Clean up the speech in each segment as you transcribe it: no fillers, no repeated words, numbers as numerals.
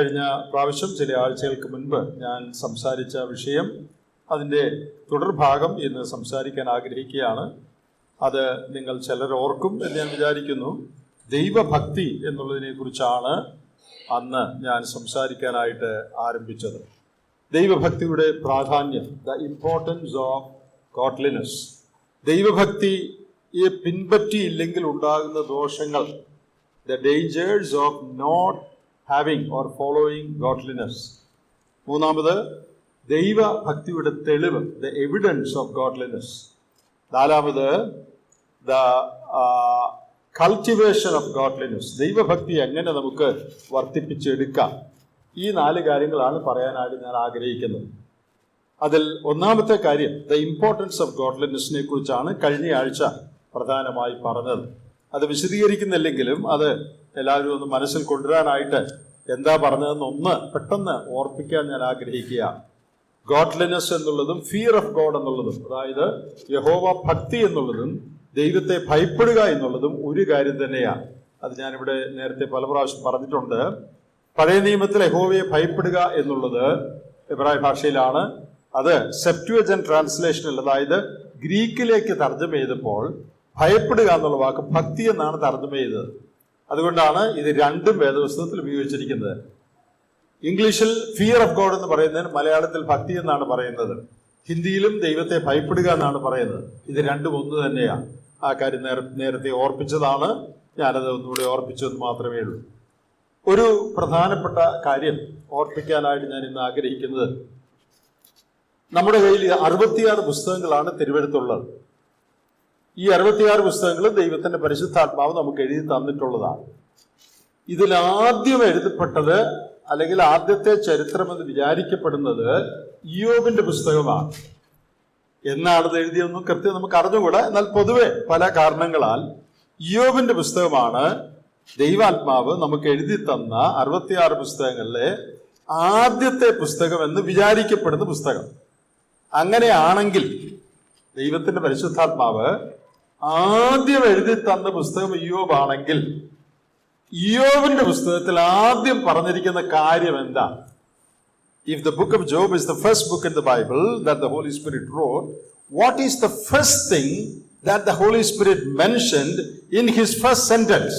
കഴിഞ്ഞ പ്രാവശ്യം ചില ആഴ്ചകൾക്ക് മുൻപ് ഞാൻ സംസാരിച്ച വിഷയം, അതിൻ്റെ തുടർഭാഗം ഇന്ന് സംസാരിക്കാൻ ആഗ്രഹിക്കുകയാണ്. അത് നിങ്ങൾ ചിലർ ഓർക്കും എന്ന് ഞാൻ വിചാരിക്കുന്നു. ദൈവഭക്തി എന്നുള്ളതിനെ കുറിച്ചാണ് അന്ന് ഞാൻ സംസാരിക്കാനായിട്ട് ആരംഭിച്ചത്. ദൈവഭക്തിയുടെ പ്രാധാന്യം, ദ ഇമ്പോർട്ടൻസ് ഓഫ് ഗോഡ്ലിനെസ്. ദൈവഭക്തിയെ പിൻപറ്റിയില്ലെങ്കിൽ ഉണ്ടാകുന്ന ദോഷങ്ങൾ, the dangers of not having or following godliness. മൂന്നാമത്, ദൈവഭക്തിയുടെ തെളിവ്, ദ എവിഡൻസ് ഓഫ് ഗോഡ്ലിനെസ്. നാലാമത്, ദ കൾട്ടിവേഷൻ ഓഫ് ഗോഡ്ലിനെസ്. ദൈവഭക്തി എങ്ങനെ നമുക്ക് വർദ്ധിപ്പിച്ചെടുക്കാം. ഈ 4 കാര്യങ്ങളാണ് പറയാനായിട്ട് ഞാൻ ആഗ്രഹിക്കുന്നത്. അതിൽ ഒന്നാമത്തെ കാര്യം, ദ ഇമ്പോർട്ടൻസ് ഓഫ് ഗോഡ്ലിനെസ്സിനെ കുറിച്ചാണ് കഴിഞ്ഞ ആഴ്ച പ്രധാനമായി പറഞ്ഞത്. അത് വിശദീകരിക്കുന്നില്ലെങ്കിലും അത് എല്ലാവരും ഒന്ന് മനസ്സിൽ കൊണ്ടുവരാനായിട്ട് എന്താ പറഞ്ഞതെന്ന് ഒന്ന് പെട്ടെന്ന് ഓർപ്പിക്കാൻ ഞാൻ ആഗ്രഹിക്കുക. ഗോഡ്ലിനെസ് എന്നുള്ളതും ഫിയർ ഓഫ് ഗോഡ് എന്നുള്ളതും, അതായത് യഹോവ ഭക്തി എന്നുള്ളതും ദൈവത്തെ ഭയപ്പെടുക എന്നുള്ളതും ഒരു കാര്യം തന്നെയാണ്. അത് ഞാനിവിടെ നേരത്തെ പല പ്രാവശ്യം പറഞ്ഞിട്ടുണ്ട്. പഴയ നിയമത്തിൽ യഹോവയെ ഭയപ്പെടുക എന്നുള്ളത് എബ്രായ ഭാഷയിലാണ്. അത് സെപ്റ്റുവജന്റ് ട്രാൻസ്ലേഷനിൽ, അതായത് ഗ്രീക്കിലേക്ക് തർജ്ജമ ചെയ്തപ്പോൾ ഭയപ്പെടുക എന്നുള്ള വാക്ക് ഭക്തി എന്നാണ് തർജ്ജമ ചെയ്തത്. അതുകൊണ്ടാണ് ഇത് രണ്ടും വേദപുസ്തകത്തിൽ ഉപയോഗിച്ചിരിക്കുന്നത്. ഇംഗ്ലീഷിൽ ഫിയർ ഓഫ് ഗോഡ് എന്ന് പറയുന്നതിന് മലയാളത്തിൽ ഭക്തി എന്നാണ് പറയുന്നത്. ഹിന്ദിയിലും ദൈവത്തെ ഭയപ്പെടുക എന്നാണ് പറയുന്നത്. ഇത് രണ്ടും ഒന്ന് തന്നെയാണ്. ആ കാര്യം നേരത്തെ ഓർപ്പിച്ചതാണ്. ഞാനത് ഒന്നുകൂടെ ഓർപ്പിച്ചെന്ന് മാത്രമേ ഉള്ളൂ. ഒരു പ്രധാനപ്പെട്ട കാര്യം ഓർപ്പിക്കാനായിട്ട് ഞാൻ ഇന്ന് ആഗ്രഹിക്കുന്നത്, നമ്മുടെ കയ്യിൽ 66 പുസ്തകങ്ങളാണ് തിരുവെഴുത്തുള്ളത്. ഈ 66 പുസ്തകങ്ങളും ദൈവത്തിന്റെ പരിശുദ്ധാത്മാവ് നമുക്ക് എഴുതി തന്നിട്ടുള്ളതാണ്. ഇതിലാദ്യം എഴുതപ്പെട്ടത്, അല്ലെങ്കിൽ ആദ്യത്തെ ചരിത്രമെന്ന് വിചാരിക്കപ്പെടുന്നത് ഇയ്യോബിന്റെ പുസ്തകമാണ്. എന്നാണത് എഴുതിയൊന്നും കൃത്യം നമുക്ക് അറിഞ്ഞുകൂടാ. എന്നാൽ പൊതുവെ പല കാരണങ്ങളാൽ ഇയ്യോബിന്റെ പുസ്തകമാണ് ദൈവാത്മാവ് നമുക്ക് എഴുതി തന്ന 66 പുസ്തകങ്ങളിലെ ആദ്യത്തെ പുസ്തകം എന്ന് വിചാരിക്കപ്പെടുന്ന പുസ്തകം. അങ്ങനെയാണെങ്കിൽ ദൈവത്തിന്റെ പരിശുദ്ധാത്മാവ് ആദ്യം എഴുതി തന്ന പുസ്തകം ഇയ്യോബാണെങ്കിൽ, ഇയ്യോബിന്റെ പുസ്തകത്തിൽ ആദ്യം പറഞ്ഞിരിക്കുന്ന കാര്യം എന്താ? If the book of Job is the first book in the Bible that the Holy Spirit wrote, what is the first thing that the Holy Spirit mentioned in his first sentence?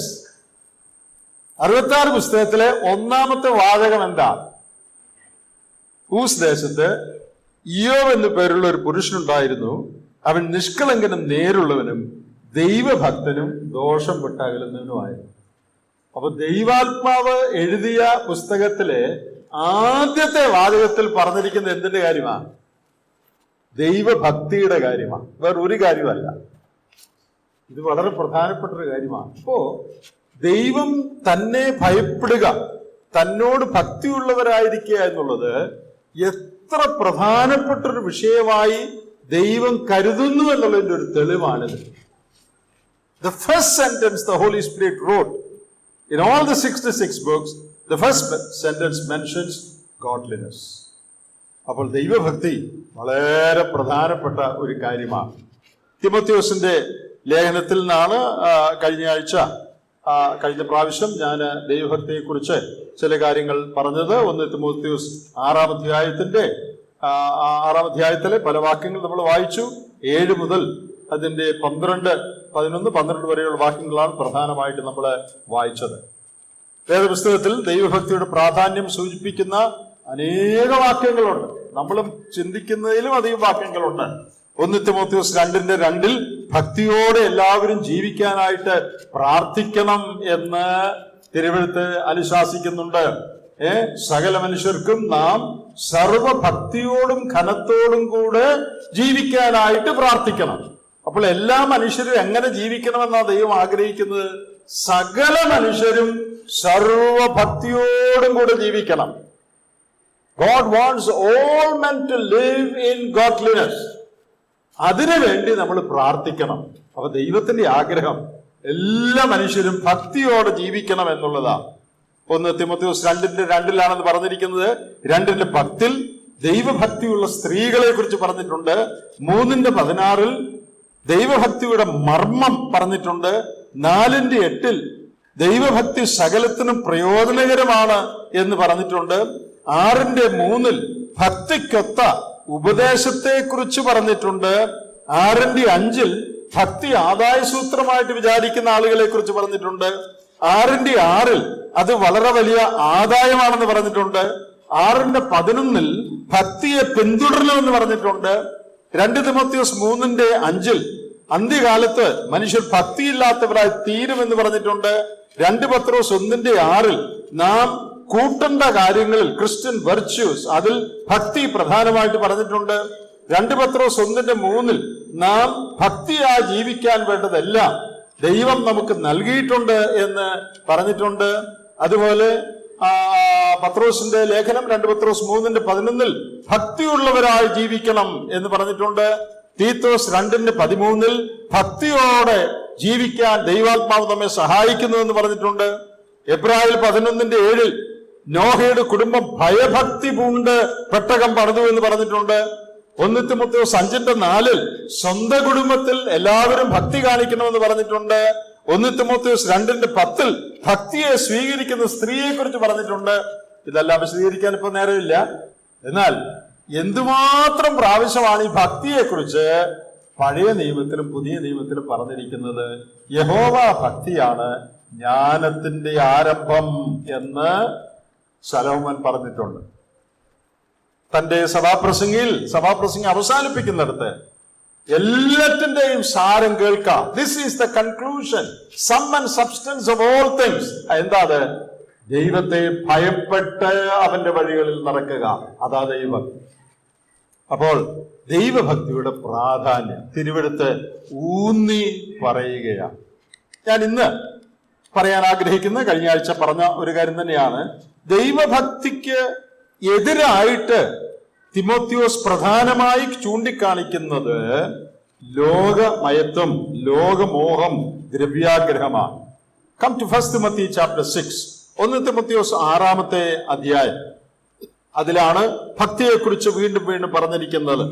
66 പുസ്തകത്തിലെ ഒന്നാമത്തെ വാചകം എന്താ? Uz ദേശത്ത് ഇയ്യോബ് എന്നു പേരുള്ള ഒരു പുരുഷനുണ്ടായിരുന്നു. അവൻ നിഷ്കളങ്കനും നേരുള്ളവനും ദൈവഭക്തനും ദോഷം വിട്ടകലുന്നവനുമായിരുന്നു. അപ്പൊ ദൈവാത്മാവ് എഴുതിയ പുസ്തകത്തിലെ ആദ്യത്തെ വാചകത്തിൽ പറഞ്ഞിരിക്കുന്ന എന്തിന്റെ കാര്യമാണ്? ദൈവഭക്തിയുടെ കാര്യമാണ്, വേറൊരു കാര്യമല്ല. ഇത് വളരെ പ്രധാനപ്പെട്ട ഒരു കാര്യമാണ്. അപ്പോ ദൈവം തന്നെ ഭയപ്പെടുക, തന്നോട് ഭക്തിയുള്ളവരായിരിക്കുക എന്നുള്ളത് എത്ര പ്രധാനപ്പെട്ടൊരു വിഷയമായി ദൈവം കരുതുന്നു എന്നുള്ളതിന്റെ ഒരു തെളിവാണിത്. The first sentence the Holy Spirit wrote in all the 66 books, the first sentence mentions godliness. അപ്പോൾ ദൈവഭക്തി വളരെ പ്രധാനപ്പെട്ട ഒരു കാര്യമാണ്. തിമോത്തിയോസിന്റെ ലേഖനത്തിൽ നിന്നാണ് കഴിഞ്ഞ പ്രാവശ്യം ഞാൻ ദൈവഭക്തിയെക്കുറിച്ച് ചില കാര്യങ്ങൾ പറഞ്ഞത്. 1 തിമോത്തിയോസ് 6-ാം അധ്യായത്തിലെ പല വാക്യങ്ങൾ നമ്മൾ വായിച്ചു. 7 മുതൽ അതിന്റെ 11, 12 വരെയുള്ള വാക്യങ്ങളാണ് പ്രധാനമായിട്ട് നമ്മൾ വായിച്ചത്. വേദപുസ്തകത്തിൽ ദൈവഭക്തിയുടെ പ്രാധാന്യം സൂചിപ്പിക്കുന്ന അനേക വാക്യങ്ങളുണ്ട്. നമ്മളും ചിന്തിക്കുന്നതിലും അധികം വാക്യങ്ങളുണ്ട്. 1 തിമോത്തിയോസ് 2:2 ഭക്തിയോടെ എല്ലാവരും ജീവിക്കാനായിട്ട് പ്രാർത്ഥിക്കണം എന്ന് തിരുവെഴുത്ത് അനുശാസിക്കുന്നുണ്ട്. സകല മനുഷ്യർക്കും നാം സർവഭക്തിയോടും ഘനത്തോടും കൂടെ ജീവിക്കാനായിട്ട് പ്രാർത്ഥിക്കണം. അപ്പോൾ എല്ലാ മനുഷ്യരും എങ്ങനെ ജീവിക്കണമെന്നാണ് ദൈവം ആഗ്രഹിക്കുന്നത്? സകല മനുഷ്യരും സർവഭക്തിയോടും കൂടെ ജീവിക്കണം. God wants all men to live in godliness. അതിനുവേണ്ടി നമ്മൾ പ്രാർത്ഥിക്കണം. അപ്പൊ ദൈവത്തിന്റെ ആഗ്രഹം എല്ലാ മനുഷ്യരും ഭക്തിയോടെ ജീവിക്കണം എന്നുള്ളതാണ്. 1 തിമോത്തിയോസ് 2:2 പറഞ്ഞിരിക്കുന്നത്. 2:10 ദൈവഭക്തിയുള്ള സ്ത്രീകളെ കുറിച്ച് പറഞ്ഞിട്ടുണ്ട്. 3:16 ദൈവഭക്തിയുടെ മർമ്മം പറഞ്ഞിട്ടുണ്ട്. 4:8 ദൈവഭക്തി സകലത്തിനും പ്രയോജനകരമാണ് എന്ന് പറഞ്ഞിട്ടുണ്ട്. 6:3 ഭക്തിക്കൊത്ത ഉപദേശത്തെക്കുറിച്ച് പറഞ്ഞിട്ടുണ്ട്. 6:5 ഭക്തി ആദായസൂത്രമായിട്ട് വിചാരിക്കുന്ന ആളുകളെ കുറിച്ച് പറഞ്ഞിട്ടുണ്ട്. 6:6 അത് വളരെ വലിയ ആദായമാണെന്ന് പറഞ്ഞിട്ടുണ്ട്. 6:11 ഭക്തിയെ പിന്തുടരണമെന്ന് പറഞ്ഞിട്ടുണ്ട്. 2 തിമോത്തിയോസ് 3:5 അന്ത്യകാലത്ത് മനുഷ്യർ ഭക്തിയില്ലാത്തവരായി തീരുമെന്ന് പറഞ്ഞിട്ടുണ്ട്. 2 പത്രോസ് 1:6 നാം കൂട്ടേണ്ട കാര്യങ്ങളിൽ ക്രിസ്ത്യൻ വെർച്യൂസ് അതിൽ ഭക്തി പ്രധാനമായിട്ട് പറഞ്ഞിട്ടുണ്ട്. 2 പത്രോസ് 1:3 നാം ഭക്തിയായി ജീവിക്കാൻ വേണ്ടതെല്ലാം ദൈവം നമുക്ക് നൽകിയിട്ടുണ്ട് എന്ന് പറഞ്ഞിട്ടുണ്ട്. അതുപോലെ പത്രോസിന്റെ ലേഖനം 2 പത്രോസ് 3:11 ഭക്തിയുള്ളവരായി ജീവിക്കണം എന്ന് പറഞ്ഞിട്ടുണ്ട്. തീത്തോസ് 2:13 ഭക്തിയോടെ ജീവിക്കാൻ ദൈവാത്മാവ് നമ്മെ സഹായിക്കുന്നു എന്ന് പറഞ്ഞിട്ടുണ്ട്. എബ്രായർ 11:7 നോഹയുടെ കുടുംബം ഭയഭക്തി പൂണ്ട് പെട്ടകം പണിതു എന്ന് പറഞ്ഞിട്ടുണ്ട്. 1 തിമോത്തിയോസ് 5:4 സ്വന്തം കുടുംബത്തിൽ എല്ലാവരും ഭക്തി കാണിക്കണമെന്ന് പറഞ്ഞിട്ടുണ്ട്. 1 തിമോത്തിയോസ് 2:10 ഭക്തിയെ സ്വീകരിക്കുന്ന സ്ത്രീയെ കുറിച്ച് പറഞ്ഞിട്ടുണ്ട്. ഇതെല്ലാം വിശദീകരിക്കാൻ ഇപ്പൊ നേരമില്ല. എന്നാൽ എന്തുമാത്രം പ്രാവശ്യമാണ് ഈ ഭക്തിയെ കുറിച്ച് പഴയ നിയമത്തിലും പുതിയ നിയമത്തിലും പറഞ്ഞിരിക്കുന്നത്. യഹോവ ഭക്തിയാണ് ജ്ഞാനത്തിന്റെ ആരംഭം എന്ന് ശലോമോൻ പറഞ്ഞിട്ടുണ്ട്. തന്റെ സഭാപ്രസംഗി അവസാനിപ്പിക്കുന്നിടത്ത് എല്ലാറ്റിന്റെയും സാരം കേൾക്കാം. This is the conclusion, sum and substance of all things. എന്താ അത്? ദൈവത്തെ ഭയപ്പെട്ട് അവന്റെ വഴികളിൽ നടക്കുക. അതാ ദൈവഭക്തി. അപ്പോൾ ദൈവഭക്തിയുടെ പ്രാധാന്യം തിരുവെടുത്ത് ഊന്നി പറയുകയാണ്. ഞാൻ ഇന്ന് പറയാൻ ആഗ്രഹിക്കുന്ന കഴിഞ്ഞ ആഴ്ച പറഞ്ഞ ഒരു കാര്യം തന്നെയാണ്. ദൈവഭക്തിക്ക് എതിരായിട്ട് തിമോത്തിയോസ് പ്രധാനമായി ചൂണ്ടിക്കാണിക്കുന്നത് ലോകമയത്വം, ലോകമോഹം, ദ്രവ്യാഗ്രഹമാണ്. Come to 1 Timothy chapter 6. 1 തിമോത്തിയോസ് 6-ാമത്തെ അധ്യായം. അതിലാണ് ഭക്തിയെക്കുറിച്ച് വീണ്ടും വീണ്ടും പറഞ്ഞിരിക്കുന്നത്.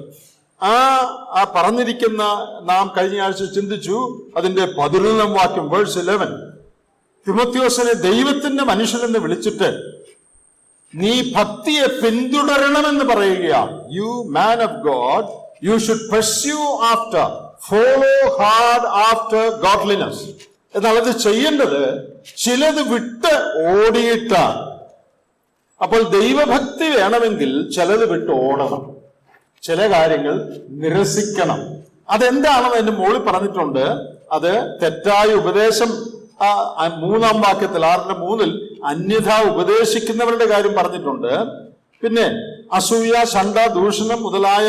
ആ പറഞ്ഞിരിക്കുന്ന നാം കഴിഞ്ഞ ആഴ്ച ചിന്തിച്ചു. അതിന്റെ 11-ാം വാക്യം, വേഴ്സ് 11, തിമോത്തിയോസിനെ ദൈവത്തിന്റെ മനുഷ്യനെന്ന് വിളിച്ചിട്ട് നീ ഭക്തിയെ പിന്തുടരണമെന്ന് പറയുകയാണ്. You man of God, you should pursue after, follow hard after godliness. എന്നാൽ അത് ചെയ്യേണ്ടത് ചിലത് വിട്ട് ഓടിയിട്ടാണ്. അപ്പോൾ ദൈവഭക്തി വേണമെങ്കിൽ ചിലത് വിട്ട് ഓടണം, ചില കാര്യങ്ങൾ നിരസിക്കണം. അതെന്താണെന്ന് അതിന്റെ മുകളിൽ പറഞ്ഞിട്ടുണ്ട്. അത് തെറ്റായ ഉപദേശം 3-ാം വാക്യത്തിൽ 6:3 അന്യഥ ഉപദേശിക്കുന്നവരുടെ കാര്യം പറഞ്ഞിട്ടുണ്ട്. പിന്നെ അസൂയ, ശണ്ഠ, ദൂഷണം മുതലായ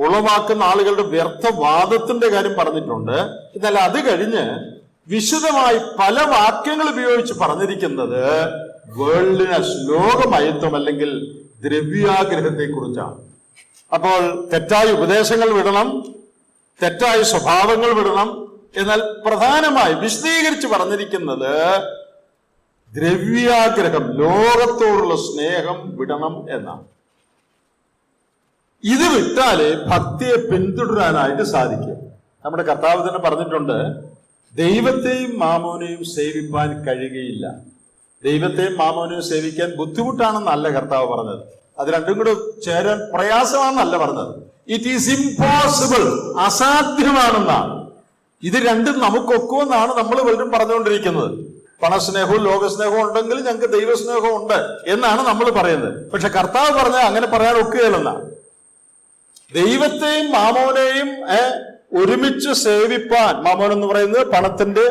ഉളവാക്കുന്ന ആളുകളുടെ വ്യർത്ഥവാദത്തിന്റെ കാര്യം പറഞ്ഞിട്ടുണ്ട്. എന്നാൽ അത് കഴിഞ്ഞ് വിശദമായി പല വാക്യങ്ങൾ ഉപയോഗിച്ച് പറഞ്ഞിരിക്കുന്നത് വേൾഡ്ലിനെസ്, ലോകമയത്വം അല്ലെങ്കിൽ ദ്രവ്യാഗ്രഹത്തെ കുറിച്ചാണ്. അപ്പോൾ തെറ്റായ ഉപദേശങ്ങൾ വിടണം, തെറ്റായ സ്വഭാവങ്ങൾ വിടണം. എന്നാൽ പ്രധാനമായി വിശദീകരിച്ച് പറഞ്ഞിരിക്കുന്നത് ദ്രവ്യാഗ്രഹം, ലോകത്തോടുള്ള സ്നേഹം വിടണം എന്നാണ്. ഇത് വിട്ടാലേ ഭക്തിയെ പിന്തുടരാനായിട്ട് സാധിക്കും. നമ്മുടെ കർത്താവ് തന്നെ പറഞ്ഞിട്ടുണ്ട്, ദൈവത്തെയും മാമോനെയും സേവിപ്പാൻ കഴിയുകയില്ല. ദൈവത്തെയും മാമോനെയും സേവിക്കാൻ ബുദ്ധിമുട്ടാണെന്നല്ല കർത്താവ് പറഞ്ഞത്. അത് രണ്ടും കൂടെ ചേരാൻ പ്രയാസമാണെന്നല്ല പറഞ്ഞത്. ഇറ്റ് ഈസ് ഇംപോസിബിൾ, അസാധ്യമാണെന്നാണ്. ഇത് രണ്ടും നമുക്കൊക്കുമെന്നാണ് നമ്മൾ പലരും പറഞ്ഞുകൊണ്ടിരിക്കുന്നത്. പണസ്നേഹവും ലോകസ്നേഹവും ഉണ്ടെങ്കിൽ ഞങ്ങൾക്ക് ദൈവസ്നേഹവും ഉണ്ട് എന്നാണ് നമ്മൾ പറയുന്നത്. പക്ഷെ കർത്താവ് പറഞ്ഞ അങ്ങനെ പറയാൻ ഒക്കുകയില്ലെന്നാണ്. ദൈവത്തെയും മാമോനെയും ഒരുമിച്ച് സേവിപ്പാൻ, മാമോൻ എന്ന് പറയുന്നത് പണത്തിന്റെ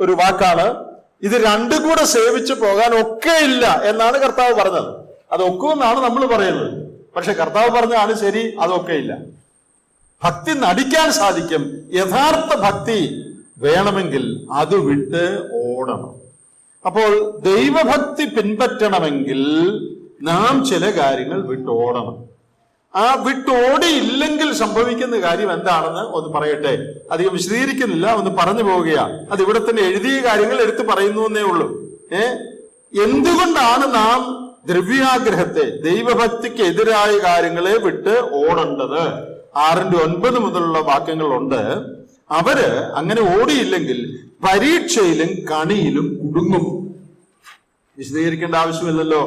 ഒരു വാക്കാണ്. ഇത് രണ്ടും കൂടെ സേവിച്ച് പോകാൻ ഒക്കെയില്ല എന്നാണ് കർത്താവ് പറഞ്ഞത്. അതൊക്കുമെന്നാണ് നമ്മൾ പറയുന്നത്. പക്ഷെ കർത്താവ് പറഞ്ഞാണ് ശരി, അതൊക്കെയില്ല. ഭക്തി നടിക്കാൻ സാധിക്കും. യഥാർത്ഥ ഭക്തി വേണമെങ്കിൽ അത് വിട്ട് ഓടണം. അപ്പോൾ ദൈവഭക്തി പിൻപറ്റണമെങ്കിൽ നാം ചില കാര്യങ്ങൾ വിട്ടോടണം. ആ വിട്ടോടിയില്ലെങ്കിൽ സംഭവിക്കുന്ന കാര്യം എന്താണെന്ന് ഒന്ന് പറയട്ടെ. അധികം വിശദീകരിക്കുന്നില്ല, ഒന്ന് പറഞ്ഞു പോവുകയാണ്. അത് ഇവിടെ തന്നെ എഴുതിയ കാര്യങ്ങൾ എടുത്തു പറയുന്നു എന്നേ ഉള്ളൂ. എന്തുകൊണ്ടാണ് നാം ദ്രവ്യാഗ്രഹത്തെ, ദൈവഭക്തിക്ക് എതിരായ കാര്യങ്ങളെ വിട്ട് ഓടേണ്ടത്? 6:9 മുതലുള്ള വാക്യങ്ങളുണ്ട്. അവര് അങ്ങനെ ഓടിയില്ലെങ്കിൽ പരീക്ഷയിലും കണിയിലും കുടുങ്ങും. വിശദീകരിക്കേണ്ട ആവശ്യമില്ലല്ലോ.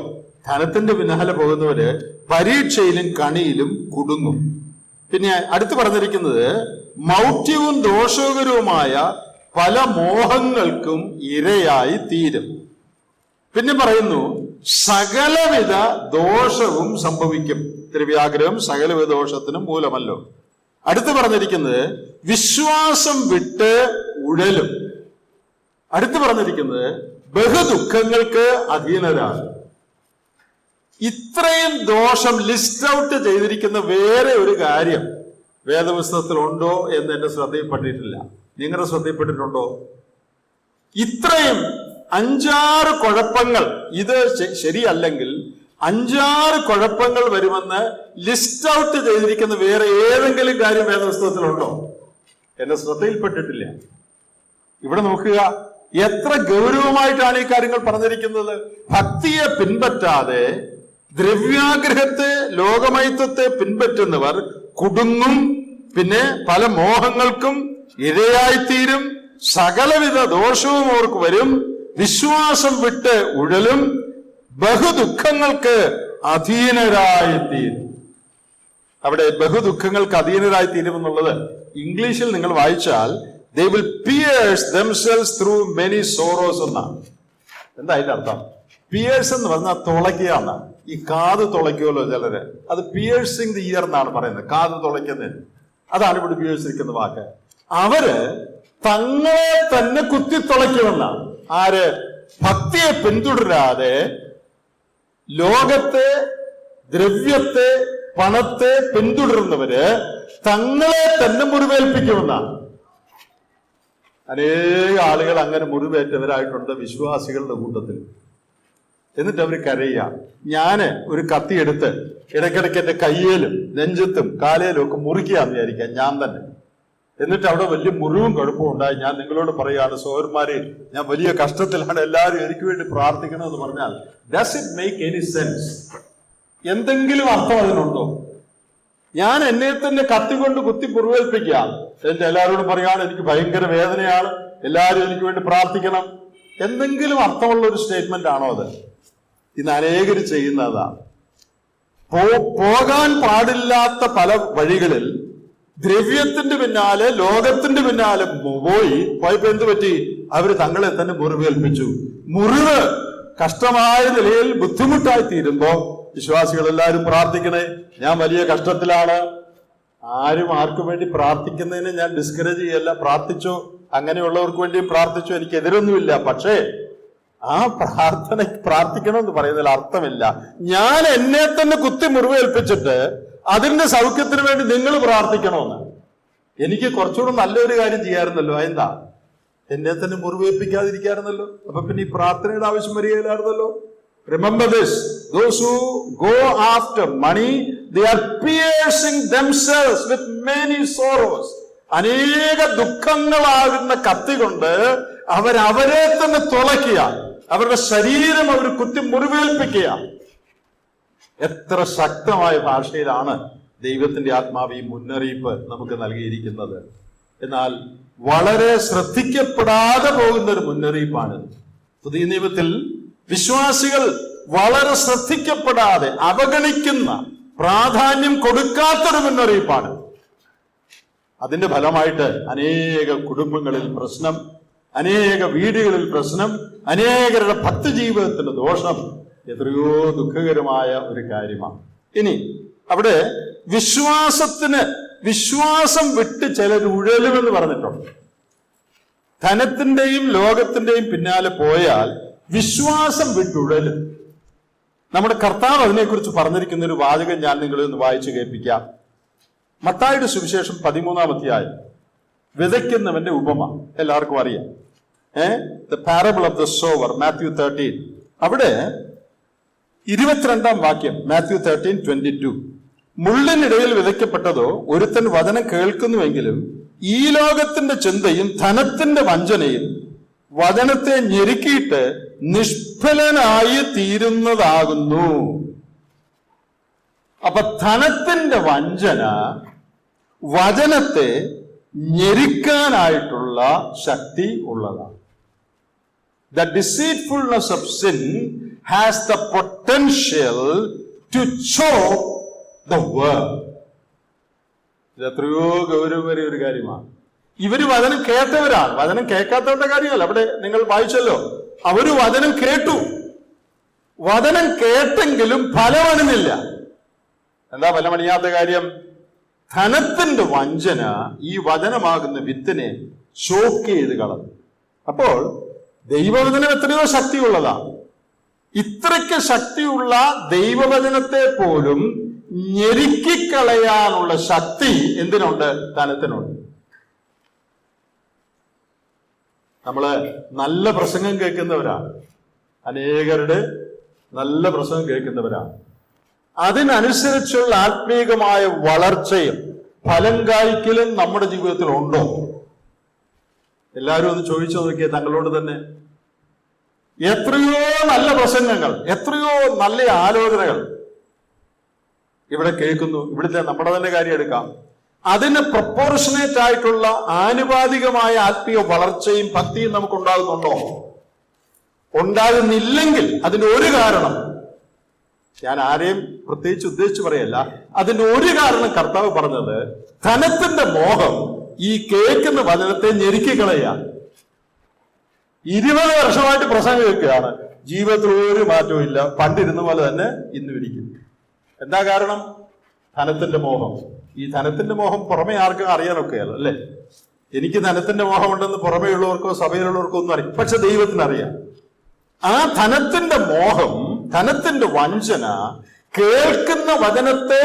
ധനത്തിന്റെ പിന്നാലെ പോകുന്നവര് പരീക്ഷയിലും കണിയിലും കുടുങ്ങും. പിന്നെ അടുത്ത് പറഞ്ഞിരിക്കുന്നത് മൗഢ്യവും ദോഷകരവുമായ പല മോഹങ്ങൾക്കും ഇരയായി തീരും. പിന്നെ പറയുന്നു സകലവിധ ദോഷവും സംഭവിക്കും. ദ്രവ്യാഗ്രഹം സകലവിധ ദോഷത്തിനും മൂലമല്ലോ. അടുത്ത് പറഞ്ഞിരിക്കുന്നത് വിശ്വാസം വിട്ട് ഉഴലും. അടുത്ത് പറഞ്ഞിരിക്കുന്നത് ബഹുദുഃഖങ്ങൾക്ക് അധീനരാണ്. ഇത്രയും ദോഷം ലിസ്റ്റ് ഔട്ട് ചെയ്തിരിക്കുന്ന വേറെ ഒരു കാര്യം വേദപുസ്തകത്തിൽ ഉണ്ടോ എന്ന് എന്റെ ശ്രദ്ധയിൽപ്പെട്ടിട്ടില്ല. നിങ്ങളുടെ ശ്രദ്ധയിൽപ്പെട്ടിട്ടുണ്ടോ? ഇത്രയും 5-6 കുഴപ്പങ്ങൾ, ഇത് ശരിയല്ലെങ്കിൽ 5-6 കുഴപ്പങ്ങൾ വരുമെന്ന് ലിസ്റ്റ് ഔട്ട് ചെയ്തിരിക്കുന്ന വേറെ ഏതെങ്കിലും കാര്യം വേദപുസ്തകത്തിലുണ്ടോ? എന്റെ ശ്രദ്ധയിൽപ്പെട്ടിട്ടില്ല. ഇവിടെ നോക്കുക, എത്ര ഗൗരവമായിട്ടാണ് ഈ കാര്യങ്ങൾ പറഞ്ഞിരിക്കുന്നത്. ഭക്തിയെ പിൻപറ്റാതെ ദ്രവ്യാഗ്രഹത്തെ, ലോകമൈത്വത്തെ പിൻപറ്റുന്നവർ കുടുങ്ങും. പിന്നെ പല മോഹങ്ങൾക്കും ഇരയായിത്തീരും. സകലവിധ ദോഷവും അവർക്ക് വരും. വിശ്വാസം വിട്ട് ഉഴലും. ബഹുദുഃഖങ്ങൾക്ക് അധീനരായിത്തീരും. അവിടെ ബഹുദുഃഖങ്ങൾക്ക് അധീനരായിത്തീരും എന്നുള്ളത് ഇംഗ്ലീഷിൽ നിങ്ങൾ വായിച്ചാൽ they will pierce themselves through many sorrows എന്നാണ്. എന്താ അതിന്റെ അർത്ഥം? പിയേഴ്സ് എന്ന് പറഞ്ഞാൽ തുളയ്ക്കുകയാണ്. ഈ കാത് തുളയ്ക്കുമല്ലോ ചിലര്, അത് പിയേഴ്സിങ് ദി ഇയർ എന്നാണ് പറയുന്നത്. കാത് തുളയ്ക്കുന്നതിന് അതാണ് ഇവിടെ ഉപയോഗിച്ചിരിക്കുന്ന വാക്ക്. അവര് തങ്ങളെ തന്നെ കുത്തി തുളയ്ക്കുമെന്നാണ്. ആര്? ഭക്തിയെ പിന്തുടരാതെ ലോകത്തെ, ദ്രവ്യത്തെ, പണത്തെ പിന്തുടരുന്നവര് തങ്ങളെ തന്നെ മുറിവേൽപ്പിക്കുമെന്നാണ്. അനേക ആളുകൾ അങ്ങനെ മുറിവേറ്റവരായിട്ടുണ്ട് വിശ്വാസികളുടെ കൂട്ടത്തിൽ. എന്നിട്ട് അവർ കരയുക. ഞാന് ഒരു കത്തിയെടുത്ത് ഇടയ്ക്കിടയ്ക്ക് എന്റെ കയ്യേലും നെഞ്ചത്തും കാലേലും ഒക്കെ മുറിക്കുകയെന്ന് വിചാരിക്കാം ഞാൻ തന്നെ. എന്നിട്ട് അവിടെ വലിയ മുറിവും കുഴപ്പവും ഉണ്ടായി. ഞാൻ നിങ്ങളോട് പറയുകയാണ് സഹോദരന്മാരെ, ഞാൻ വലിയ കഷ്ടത്തിലാണ്, എല്ലാവരും എനിക്ക് വേണ്ടി പ്രാർത്ഥിക്കണമെന്ന് പറഞ്ഞാൽ does it make any sense? എന്തെങ്കിലും അർത്ഥം അതിനുണ്ടോ? ഞാൻ എന്നെ തന്നെ കത്തിക്കൊണ്ട് കുത്തി മുറിവേൽപ്പിക്കുക, എന്റെ എല്ലാവരോടും പറയാണ് എനിക്ക് ഭയങ്കര വേദനയാണ്, എല്ലാവരും എനിക്ക് വേണ്ടി പ്രാർത്ഥിക്കണം. എന്തെങ്കിലും അർത്ഥമുള്ള ഒരു സ്റ്റേറ്റ്മെന്റ് ആണോ അത്? ഇന്ന് അനേകർ ചെയ്യുന്നതാണ്. പോകാൻ പാടില്ലാത്ത പല വഴികളിൽ ദ്രവ്യത്തിന്റെ പിന്നാലെ, ലോകത്തിന്റെ പിന്നാലെ പോയപ്പോ എന്ത് പറ്റി? അവര് തങ്ങളെ തന്നെ മുറിവേൽപ്പിച്ചു. മുറിവ് കഷ്ടമായ നിലയിൽ ബുദ്ധിമുട്ടായി തീരുമ്പോ വിശ്വാസികൾ എല്ലാവരും പ്രാർത്ഥിക്കണേ, ഞാൻ വലിയ കഷ്ടത്തിലാണ്. ആരും ആർക്കും വേണ്ടി പ്രാർത്ഥിക്കുന്നതിന് ഞാൻ ഡിസ്കറേജ് ചെയ്യല്ല. പ്രാർത്ഥിച്ചോ, അങ്ങനെയുള്ളവർക്ക് വേണ്ടിയും പ്രാർത്ഥിച്ചോ, എനിക്ക് എതിരൊന്നുമില്ല. പക്ഷേ ആ പ്രാർത്ഥിക്കണമെന്ന് പറയുന്നതിൽ അർത്ഥമില്ല. ഞാൻ എന്നെ തന്നെ കുത്തി മുറിവേൽപ്പിച്ചിട്ട് അതിന്റെ സൗഖ്യത്തിന് വേണ്ടി നിങ്ങൾ പ്രാർത്ഥിക്കണമെന്ന്. എനിക്ക് കുറച്ചുകൂടെ നല്ലൊരു കാര്യം ചെയ്യാറുന്നല്ലോ. അതെന്താ? എന്നെ തന്നെ മുറിവേൽപ്പിക്കാതിരിക്കാറുന്നല്ലോ. അപ്പൊ പിന്നെ ഈ പ്രാർത്ഥനയുടെ ആവശ്യം വരികയില്ലായിരുന്നല്ലോ. Remember this, those who go after money, they are piercing themselves with many sorrows. അനേക ദുഃഖങ്ങളാകുന്ന കത്തി കൊണ്ട് അവരെ തന്നെ തുളയ്ക്കുക, അവരുടെ ശരീരം അവർ കുത്തി മുറിവേൽപ്പിക്കുക. എത്ര ശക്തമായ ഭാഷയിലാണ് ദൈവത്തിന്റെ ആത്മാവ് ഈ മുന്നറിയിപ്പ് നമുക്ക് നൽകിയിരിക്കുന്നത്. എന്നാൽ വളരെ ശ്രദ്ധിക്കപ്പെടാതെ പോകുന്ന ഒരു മുന്നറിയിപ്പാണ്. പുതിയ നിയമത്തിൽ വിശ്വാസികൾ വളരെ ശ്രദ്ധിക്കപ്പെടാതെ അവഗണിക്കുന്ന, പ്രാധാന്യം കൊടുക്കാത്തൊരു മുന്നറിയിപ്പാണ്. അതിന്റെ ഫലമായിട്ട് അനേക കുടുംബങ്ങളിൽ പ്രശ്നം, അനേക വീടുകളിൽ പ്രശ്നം, അനേകരുടെ ഭക്തി ജീവിതത്തിന്റെ ദോഷം എത്രയോ ദുഃഖകരമായ ഒരു കാര്യമാണ്. ഇനി അവിടെ വിശ്വാസം വിട്ട് ചിലർ ഉഴലുമെന്ന് പറഞ്ഞിട്ടുണ്ട്. ധനത്തിന്റെയും ലോകത്തിന്റെയും പിന്നാലെ പോയാൽ വിശ്വാസം വിട്ടുഴലും. നമ്മുടെ കർത്താവ് അതിനെക്കുറിച്ച് പറഞ്ഞിരിക്കുന്ന ഒരു വാചകം ഞാൻ നിങ്ങളെ ഒന്ന് വായിച്ചു കേൾപ്പിക്കാം. മത്തായിയുടെ സുവിശേഷം 13-ാം അധ്യായം, വിതയ്ക്കുന്നവന്റെ ഉപമ എല്ലാവർക്കും അറിയാം. The parable of the sower, Matthew 13. അവിടെ 22-ാം വാക്യം, മാത്യു 13:22. മുള്ളിനിടയിൽ വിതയ്ക്കപ്പെട്ടതോ ഒരുത്തൻ വചനം കേൾക്കുന്നുവെങ്കിലും ഈ ലോകത്തിന്റെ ചിന്തയും ധനത്തിന്റെ വഞ്ചനയും വചനത്തെ ഞെരുക്കിയിട്ട് നിഷ്ഫലനായി തീരുന്നതാകുന്നു. അപ്പൊ ധനത്തിന്റെ വഞ്ചന വചനത്തെ ഞെരുക്കാനായിട്ടുള്ള ശക്തി ഉള്ളതാണ്. The deceitfulness of sin has the potential to choke the word. ഇത് എത്രയോ ഗൗരവമേറിയ ഒരു കാര്യമാണ്. ഇവര് വചനം കേട്ടവരാണ്, വചനം കേൾക്കാത്തവരുടെ കാര്യമല്ല. അവിടെ നിങ്ങൾ വായിച്ചല്ലോ, അവര് വചനം കേട്ടു, വചനം കേട്ടെങ്കിലും ഫലമണിഞ്ഞില്ല. എന്താ ഫലമണിയാത്ത കാര്യം? ധനത്തിന്റെ വഞ്ചന ഈ വചനമാകുന്ന വിത്തിനെ ചോക്ക് ചെയ്ത് കളഞ്ഞു. അപ്പോൾ ദൈവവചനം എത്രയോ ശക്തിയുള്ളതാണ്. ഇത്രയ്ക്ക് ശക്തിയുള്ള ദൈവവചനത്തെ പോലും ഞെരുക്കിക്കളയാനുള്ള ശക്തി എന്തിനുണ്ട്? ധനത്തിനുണ്ട്. നമ്മള് നല്ല പ്രസംഗം കേൾക്കുന്നവരാണ്, അനേകരുടെ നല്ല പ്രസംഗം കേൾക്കുന്നവരാണ്. അതിനനുസരിച്ചുള്ള ആത്മീകമായ വളർച്ചയും ഫലം കായ്ക്കലും നമ്മുടെ ജീവിതത്തിൽ ഉണ്ടോ? എല്ലാവരും ഒന്ന് ചോദിച്ചു നോക്കിയേ തങ്ങളോട് തന്നെ. എത്രയോ നല്ല പ്രസംഗങ്ങൾ, എത്രയോ നല്ല ആലോചനകൾ ഇവിടെ കേൾക്കുന്നു. ഇവിടുത്തെ നമ്മുടെ തന്നെ കാര്യം എടുക്കാം. അതിന് പ്രൊപ്പോർഷനേറ്റ് ആയിട്ടുള്ള ആനുപാതികമായ ആത്മീയ വളർച്ചയും ഭക്തിയും നമുക്ക് ഉണ്ടാകുന്നുണ്ടോ? ഉണ്ടാകുന്നില്ലെങ്കിൽ അതിന്റെ ഒരു കാരണം, ഞാൻ ആരെയും പ്രത്യേകിച്ച് ഉദ്ദേശിച്ച് പറയല്ല, അതിന്റെ ഒരു കാരണം കർത്താവ് പറഞ്ഞത് ധനത്തിന്റെ മോഹം ഈ കേൾക്കുന്ന വചനത്തെ ഞെരുക്കിക്കളയുക. 20 വർഷമായിട്ട് പ്രസംഗം കേൾക്കുകയാണ്, ജീവിതത്തിൽ ഒരു മാറ്റവും ഇല്ല, പണ്ടിരുന്ന പോലെ തന്നെ ഇന്നും ഇരിക്കും. എന്താ കാരണം? ധനത്തിന്റെ മോഹം. ഈ ധനത്തിന്റെ മോഹം പുറമെ ആർക്കും അറിയാനൊക്കെയല്ലോ, അല്ലെ? എനിക്ക് ധനത്തിന്റെ മോഹമുണ്ടെന്ന് പുറമേ ഉള്ളവർക്കോ സഭയിലുള്ളവർക്കോ ഒന്നും അറിയാം, പക്ഷെ ദൈവത്തിന് അറിയാം. ആ ധനത്തിന്റെ മോഹം, ധനത്തിന്റെ വഞ്ചന കേൾക്കുന്ന വചനത്തെ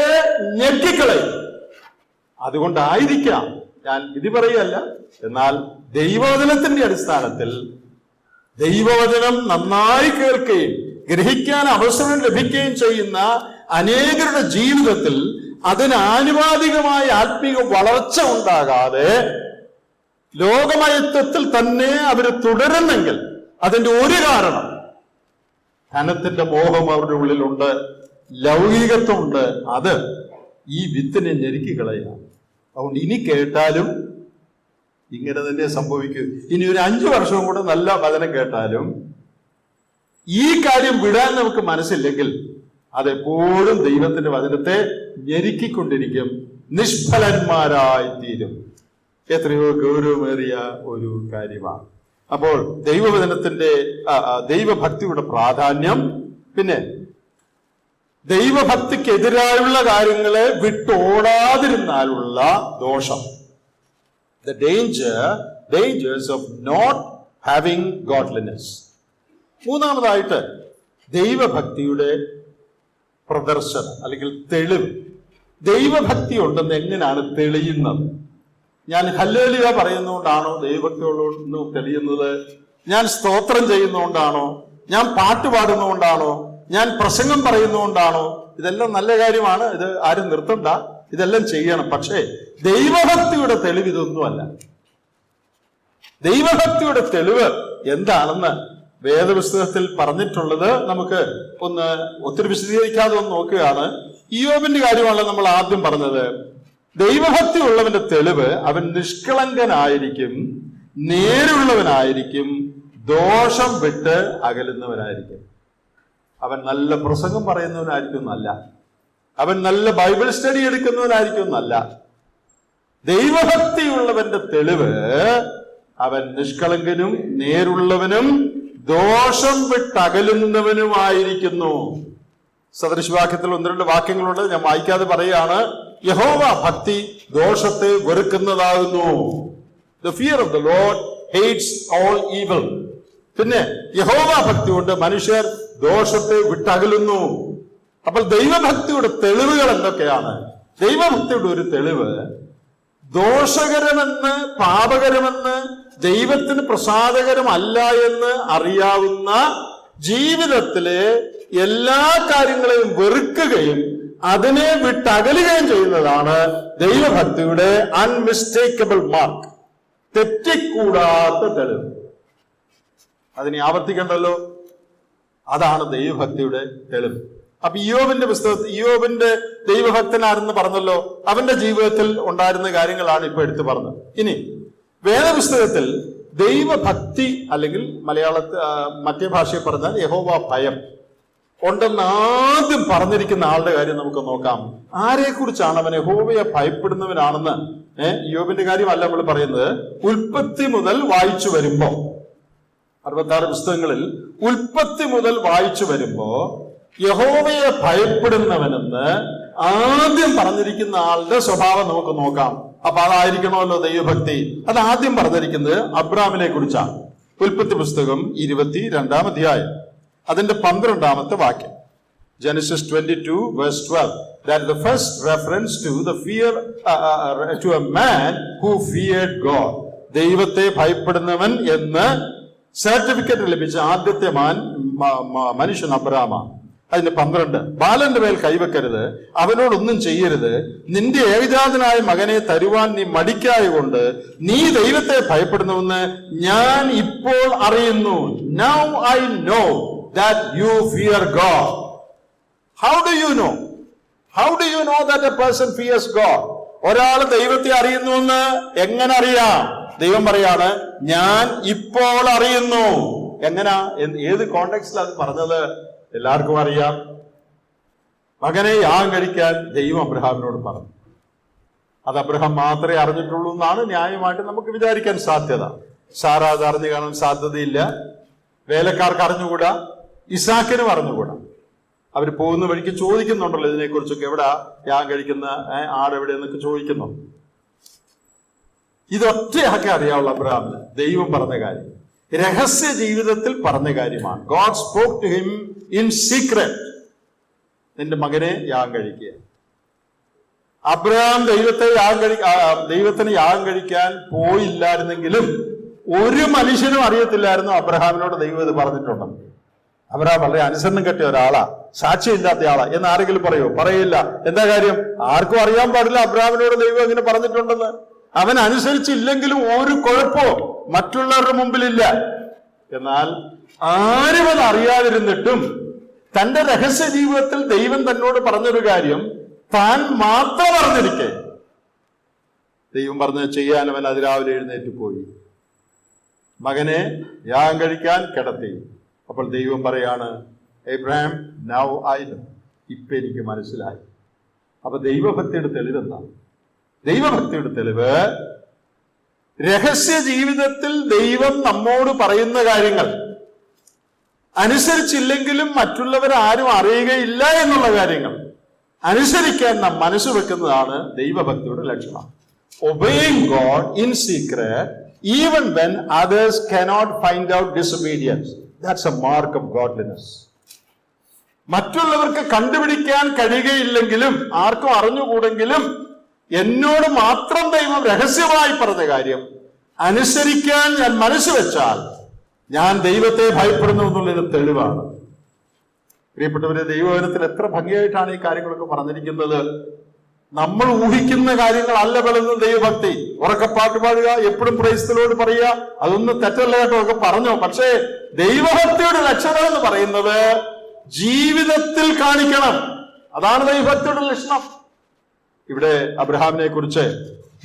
ഞെക്കിക്കളയും. അതുകൊണ്ടായിരിക്കാം, ഞാൻ വിധി പറയുകയല്ല, എന്നാൽ ദൈവവചനത്തിന്റെ അടിസ്ഥാനത്തിൽ ദൈവവചനം നന്നായി കേൾക്കുകയും ഗ്രഹിക്കാൻ അവസരം ലഭിക്കുകയും ചെയ്യുന്ന അനേകരുടെ ജീവിതത്തിൽ അതിന് ആനുപാതികമായ ആത്മീയ വളർച്ച ഉണ്ടാകാതെ ലോകമയത്വത്തിൽ തന്നെ അവർ തുടരുന്നെങ്കിൽ അതിന്റെ ഒരു കാരണം ധനത്തിന്റെ മോഹം അവരുടെ ഉള്ളിലുണ്ട്, ലൗകികത്വമുണ്ട്. അത് ഈ വിത്തിനെ ഞെരുക്കി കളയുക. അതുകൊണ്ട് ഇനി കേട്ടാലും ഇങ്ങനെ തന്നെ സംഭവിക്കൂ. ഇനി ഒരു 5 വർഷവും കൂടെ നല്ല വചനം കേട്ടാലും ഈ കാര്യം വിടാൻ നമുക്ക് മനസ്സില്ലെങ്കിൽ അതെപ്പോഴും ദൈവത്തിന്റെ വചനത്തെ ഞെരുക്കിക്കൊണ്ടിരിക്കും, നിഷ്ഫലന്മാരായി തീരും. എത്രയോ ഗൗരവമേറിയ ഒരു കാര്യമാണ്. അപ്പോൾ ദൈവവചനത്തിന്റെ ദൈവഭക്തിയുടെ പ്രാധാന്യം, പിന്നെ ദൈവഭക്തിക്കെതിരായുള്ള കാര്യങ്ങളെ വിട്ടോടാതിരുന്നാലുള്ള ദോഷം, the dangers of not having godliness. മൂന്നാമതായിട്ട് ദൈവഭക്തിയുടെ പ്രദർശനം അല്ലെങ്കിൽ തെളിവ്. ദൈവഭക്തി ഉണ്ടെന്ന് എങ്ങനെയാണ് തെളിയുന്നത്? ഞാൻ ഹല്ലേലൂയ പറയുന്നതുകൊണ്ടാണോ ദൈവഭക്തി ഉള്ളതെന്ന് തെളിയുന്നത്? ഞാൻ സ്തോത്രം ചെയ്യുന്നതുകൊണ്ടാണോ? ഞാൻ പാട്ട് പാടുന്നതുകൊണ്ടാണോ? ഞാൻ പ്രസംഗം പറയുന്നതുകൊണ്ടാണോ? ഇതെല്ലാം നല്ല കാര്യമാണ്, ഇത് ആരും നിർത്തണ്ട, ഇതെല്ലാം ചെയ്യണം. പക്ഷേ ദൈവഭക്തിയുടെ തെളിവ് ഇതൊന്നുമല്ല. ദൈവഭക്തിയുടെ തെളിവ് എന്താണെന്ന് വേദപുസ്തകത്തിൽ പറഞ്ഞിട്ടുള്ളത് നമുക്ക് ഒത്തിരി വിശദീകരിക്കാതെ ഒന്ന് നോക്കുകയാണ്. ഇയ്യോബിന്റെ കാര്യമാണല്ലോ നമ്മൾ ആദ്യം പറഞ്ഞത്. ദൈവഭക്തി ഉള്ളവന്റെ തെളിവ് അവൻ നിഷ്കളങ്കനായിരിക്കും, നേരുള്ളവനായിരിക്കും, ദോഷം വിട്ട് അകലുന്നവനായിരിക്കും. അവൻ നല്ല പ്രസംഗം പറയുന്നവനായിരിക്കും എന്നല്ല, അവൻ നല്ല ബൈബിൾ സ്റ്റഡി എടുക്കുന്നവനായിരിക്കും എന്നല്ല. ദൈവഭക്തിയുള്ളവന്റെ തെളിവ് അവൻ നിഷ്കളങ്കനും നേരുള്ളവനും ദോഷം വിട്ടകലുന്നവനുമായിരിക്കുന്നു. സദൃശവാക്യത്തിൽ 1-2 വാക്യങ്ങളുണ്ട്, ഞാൻ വായിക്കാതെ പറയുകയാണ്. യഹോവ ഭക്തി ദോഷത്തെ വെറുക്കുന്നതാകുന്നു. The fear of the Lord hates all evil. പിന്നെ യഹോവ ഭക്തി കൊണ്ട് മനുഷ്യർ ദോഷത്തെ വിട്ടകലുന്നു. അപ്പോൾ ദൈവഭക്തിയുടെ തെളിവുകൾ എന്തൊക്കെയാണ്? ദൈവഭക്തിയുടെ ഒരു തെളിവ് ദോഷകരമെന്ന്, പാപകരമെന്ന്, ദൈവത്തിന് പ്രസാദകരമല്ല എന്ന് അറിയാവുന്ന ജീവിതത്തിലെ എല്ലാ കാര്യങ്ങളെയും വെറുക്കുകയും അതിനെ വിട്ടകലുകയും ചെയ്യുന്നതാണ് ദൈവഭക്തിയുടെ അൺമിസ്റ്റേക്കബിൾ മാർക്ക്, തെറ്റിക്കൂടാത്ത തെളിവ്. അതിനെ ആവർത്തിക്കണ്ടല്ലോ. അതാണ് ദൈവഭക്തിയുടെ തെളിവ്. അപ്പൊ ഇയ്യോബിന്റെ പുസ്തകത്തിൽ ഇയ്യോബിന്റെ ദൈവഭക്തനാരെന്ന് പറഞ്ഞല്ലോ, അവന്റെ ജീവിതത്തിൽ ഉണ്ടായിരുന്ന കാര്യങ്ങളാണ് ഇപ്പൊ എടുത്തു പറഞ്ഞത്. ഇനി വേദപുസ്തകത്തിൽ ദൈവഭക്തി അല്ലെങ്കിൽ മറ്റേ ഭാഷയിൽ പറഞ്ഞാൽ യഹോവ ഭയം ഉണ്ടെന്ന് ആദ്യം പറഞ്ഞിരിക്കുന്ന ആളുടെ കാര്യം നമുക്ക് നോക്കാം. ആരെക്കുറിച്ചാണ് അവൻ യഹോവയെ ഭയപ്പെടുന്നവനാണെന്ന്? ഇയ്യോബിന്റെ കാര്യമല്ല നമ്മൾ പറയുന്നത്. ഉൽപ്പത്തി മുതൽ വായിച്ചു വരുമ്പോ 66 പുസ്തകങ്ങളിൽ ഉൽപ്പത്തി മുതൽ വായിച്ചു വരുമ്പോ യഹോവയെ ഭയപ്പെടുന്നവനെന്ന് ആദ്യം പറഞ്ഞിരിക്കുന്ന ആളുടെ സ്വഭാവം നമുക്ക് നോക്കാം. അപ്പൊ അതായിരിക്കണമല്ലോ ദൈവഭക്തി. അത് ആദ്യം പറഞ്ഞിരിക്കുന്നത് അബ്രാമിനെ കുറിച്ചാണ്. ഉൽപ്പത്തി പുസ്തകം 22-ാം അധ്യായം അതിന്റെ 12-ാമത്തെ വാക്യം. Genesis 22 verse 12. That is the first reference to the fear to a man who feared God. ദൈവത്തെ ഭയപ്പെടുന്നവൻ എന്ന് സർട്ടിഫിക്കറ്റ് ലഭിച്ച ആദ്യത്തെ മനുഷ്യൻ അബ്രാമാണ്. അതിന് 12, ബാലന്റെ മേൽ കൈവെക്കരുത്, അവനോടൊന്നും ചെയ്യരുത്, നിന്റെ ഏകജാതനായ മകനെ തരുവാൻ നീ മടിക്കായകൊണ്ട് നീ ദൈവത്തെ ഭയപ്പെടുന്നുവെന്ന് ഞാൻ ഇപ്പോൾ അറിയുന്നു. Now I know that you fear God. How do you know? How do you know that a person fears God? ഒരാൾ ദൈവത്തെ അറിയുന്നുവെന്ന് എങ്ങനെ അറിയാം? ദൈവം പറയാണ്, ഞാൻ ഇപ്പോൾ അറിയുന്നു. എങ്ങനാ? ഏത് കോണ്ടെക്സ്റ്റിലാണ് അത് പറഞ്ഞത്? എല്ലാവർക്കും അറിയാം. മകനെ യാഗം കഴിക്കാൻ ദൈവം അബ്രഹാമിനോട് പറഞ്ഞു. അത് അബ്രഹാം മാത്രമേ അറിഞ്ഞിട്ടുള്ളൂ എന്നാണ് ന്യായമായിട്ട് നമുക്ക് വിചാരിക്കാൻ സാധ്യത. സാറ അത് അറിഞ്ഞു കാണാൻ സാധ്യതയില്ല. വേലക്കാർക്ക് അറിഞ്ഞുകൂടാ, ഇസാക്കിനും അറിഞ്ഞുകൂടാ. അവർ പോകുന്ന വഴിക്ക് ചോദിക്കുന്നുണ്ടല്ലോ ഇതിനെക്കുറിച്ചൊക്കെ, എവിടാ യാഗം കഴിക്കുന്ന ആട് എവിടെ എന്നൊക്കെ ചോദിക്കുന്നു. ഇതൊറ്റയാക്കെ അറിയാവുള്ള അബ്രഹാമിന് ദൈവം പറഞ്ഞ കാര്യം, രഹസ്യ ജീവിതത്തിൽ പറഞ്ഞ കാര്യമാണ്. God spoke to him in secret. നിന്റെ മകനെ യാഗം കഴിക്കുക. അബ്രഹാം ദൈവത്തിന് യാഗം കഴിക്കാൻ പോയില്ലായിരുന്നെങ്കിലും ഒരു മനുഷ്യനും അറിയത്തില്ലായിരുന്നു അബ്രഹാമിനോട് ദൈവം ഇത് പറഞ്ഞിട്ടുണ്ടെന്ന്. അബ്രഹാം വളരെ അനുസരണം കെട്ടിയ ഒരാളാ, സാക്ഷ്യമില്ലാത്ത ആളാ എന്ന് ആരെങ്കിലും പറയോ? പറയില്ല. എന്താ കാര്യം? ആർക്കും അറിയാൻ പാടില്ല അബ്രഹാമിനോട് ദൈവം ഇങ്ങനെ പറഞ്ഞിട്ടുണ്ടെന്ന്. അവൻ അനുസരിച്ചില്ലെങ്കിലും ഒരു കുഴപ്പവും മറ്റുള്ളവരുടെ മുമ്പിലില്ല. എന്നാൽ ആരും അത് അറിയാതിരുന്നിട്ടും തന്റെ രഹസ്യ ജീവിതത്തിൽ ദൈവം തന്നോട് പറഞ്ഞൊരു കാര്യം താൻ മാത്രം അറിഞ്ഞിരിക്കെ ദൈവം പറഞ്ഞത് ചെയ്യാൻ അവൻ അതിരാവിലെ എഴുന്നേറ്റ് പോയി. മകനെ യാഗം കഴിക്കാൻ കിടത്തി. അപ്പോൾ ദൈവം പറയാണ്, എബ്രഹാം, നൗ ഐ നോ, ഇപ്പൊ എനിക്ക് മനസ്സിലായി. അപ്പൊ ദൈവഭക്തിയുടെ തെളിവെന്താണ്? ദൈവഭക്തിയുടെ തെളിവ് രഹസ്യ ജീവിതത്തിൽ ദൈവം നമ്മോട് പറയുന്ന കാര്യങ്ങൾ അനുസരിച്ചില്ലെങ്കിലും മറ്റുള്ളവർ ആരും അറിയുകയില്ല എന്നുള്ള കാര്യങ്ങൾ അനുസരിക്കാൻ നാം മനസ്സ് വെക്കുന്നതാണ് ദൈവഭക്തിയുടെ ലക്ഷണം. Obeying God in secret even when others cannot find out disobedience. That's a mark of godliness. മറ്റുള്ളവർക്ക് കണ്ടുപിടിക്കാൻ കഴിയുകയില്ലെങ്കിലും ആർക്കും അറിഞ്ഞുകൂടെങ്കിലും എന്നോട് മാത്രം ദൈവം രഹസ്യമായി പറഞ്ഞ കാര്യം അനുസരിക്കാൻ ഞാൻ മനസ്സ് വെച്ചാൽ ഞാൻ ദൈവത്തെ ഭയപ്പെടുന്നു എന്നുള്ളൊരു തെളിവാണ്. പ്രിയപ്പെട്ടവരെ, ദൈവവചനത്തിൽ എത്ര ഭംഗിയായിട്ടാണ് ഈ കാര്യങ്ങളൊക്കെ പറഞ്ഞിരിക്കുന്നത്. നമ്മൾ ഊഹിക്കുന്ന കാര്യങ്ങളല്ല പലതും ദൈവഭക്തി. ഉറക്കപ്പാട്ട് പാടുക, എപ്പോഴും പ്രൈസ്തലോട് പറയുക, അതൊന്നും തെറ്റല്ല കേട്ടോ, ഒക്കെ പറഞ്ഞു. പക്ഷേ ദൈവഭക്തിയുടെ ലക്ഷണം എന്ന് പറയുന്നത് ജീവിതത്തിൽ കാണിക്കണം. അതാണ് ദൈവഭക്തിയുടെ ലക്ഷണം. ഇവിടെ അബ്രഹാമിനെ കുറിച്ച്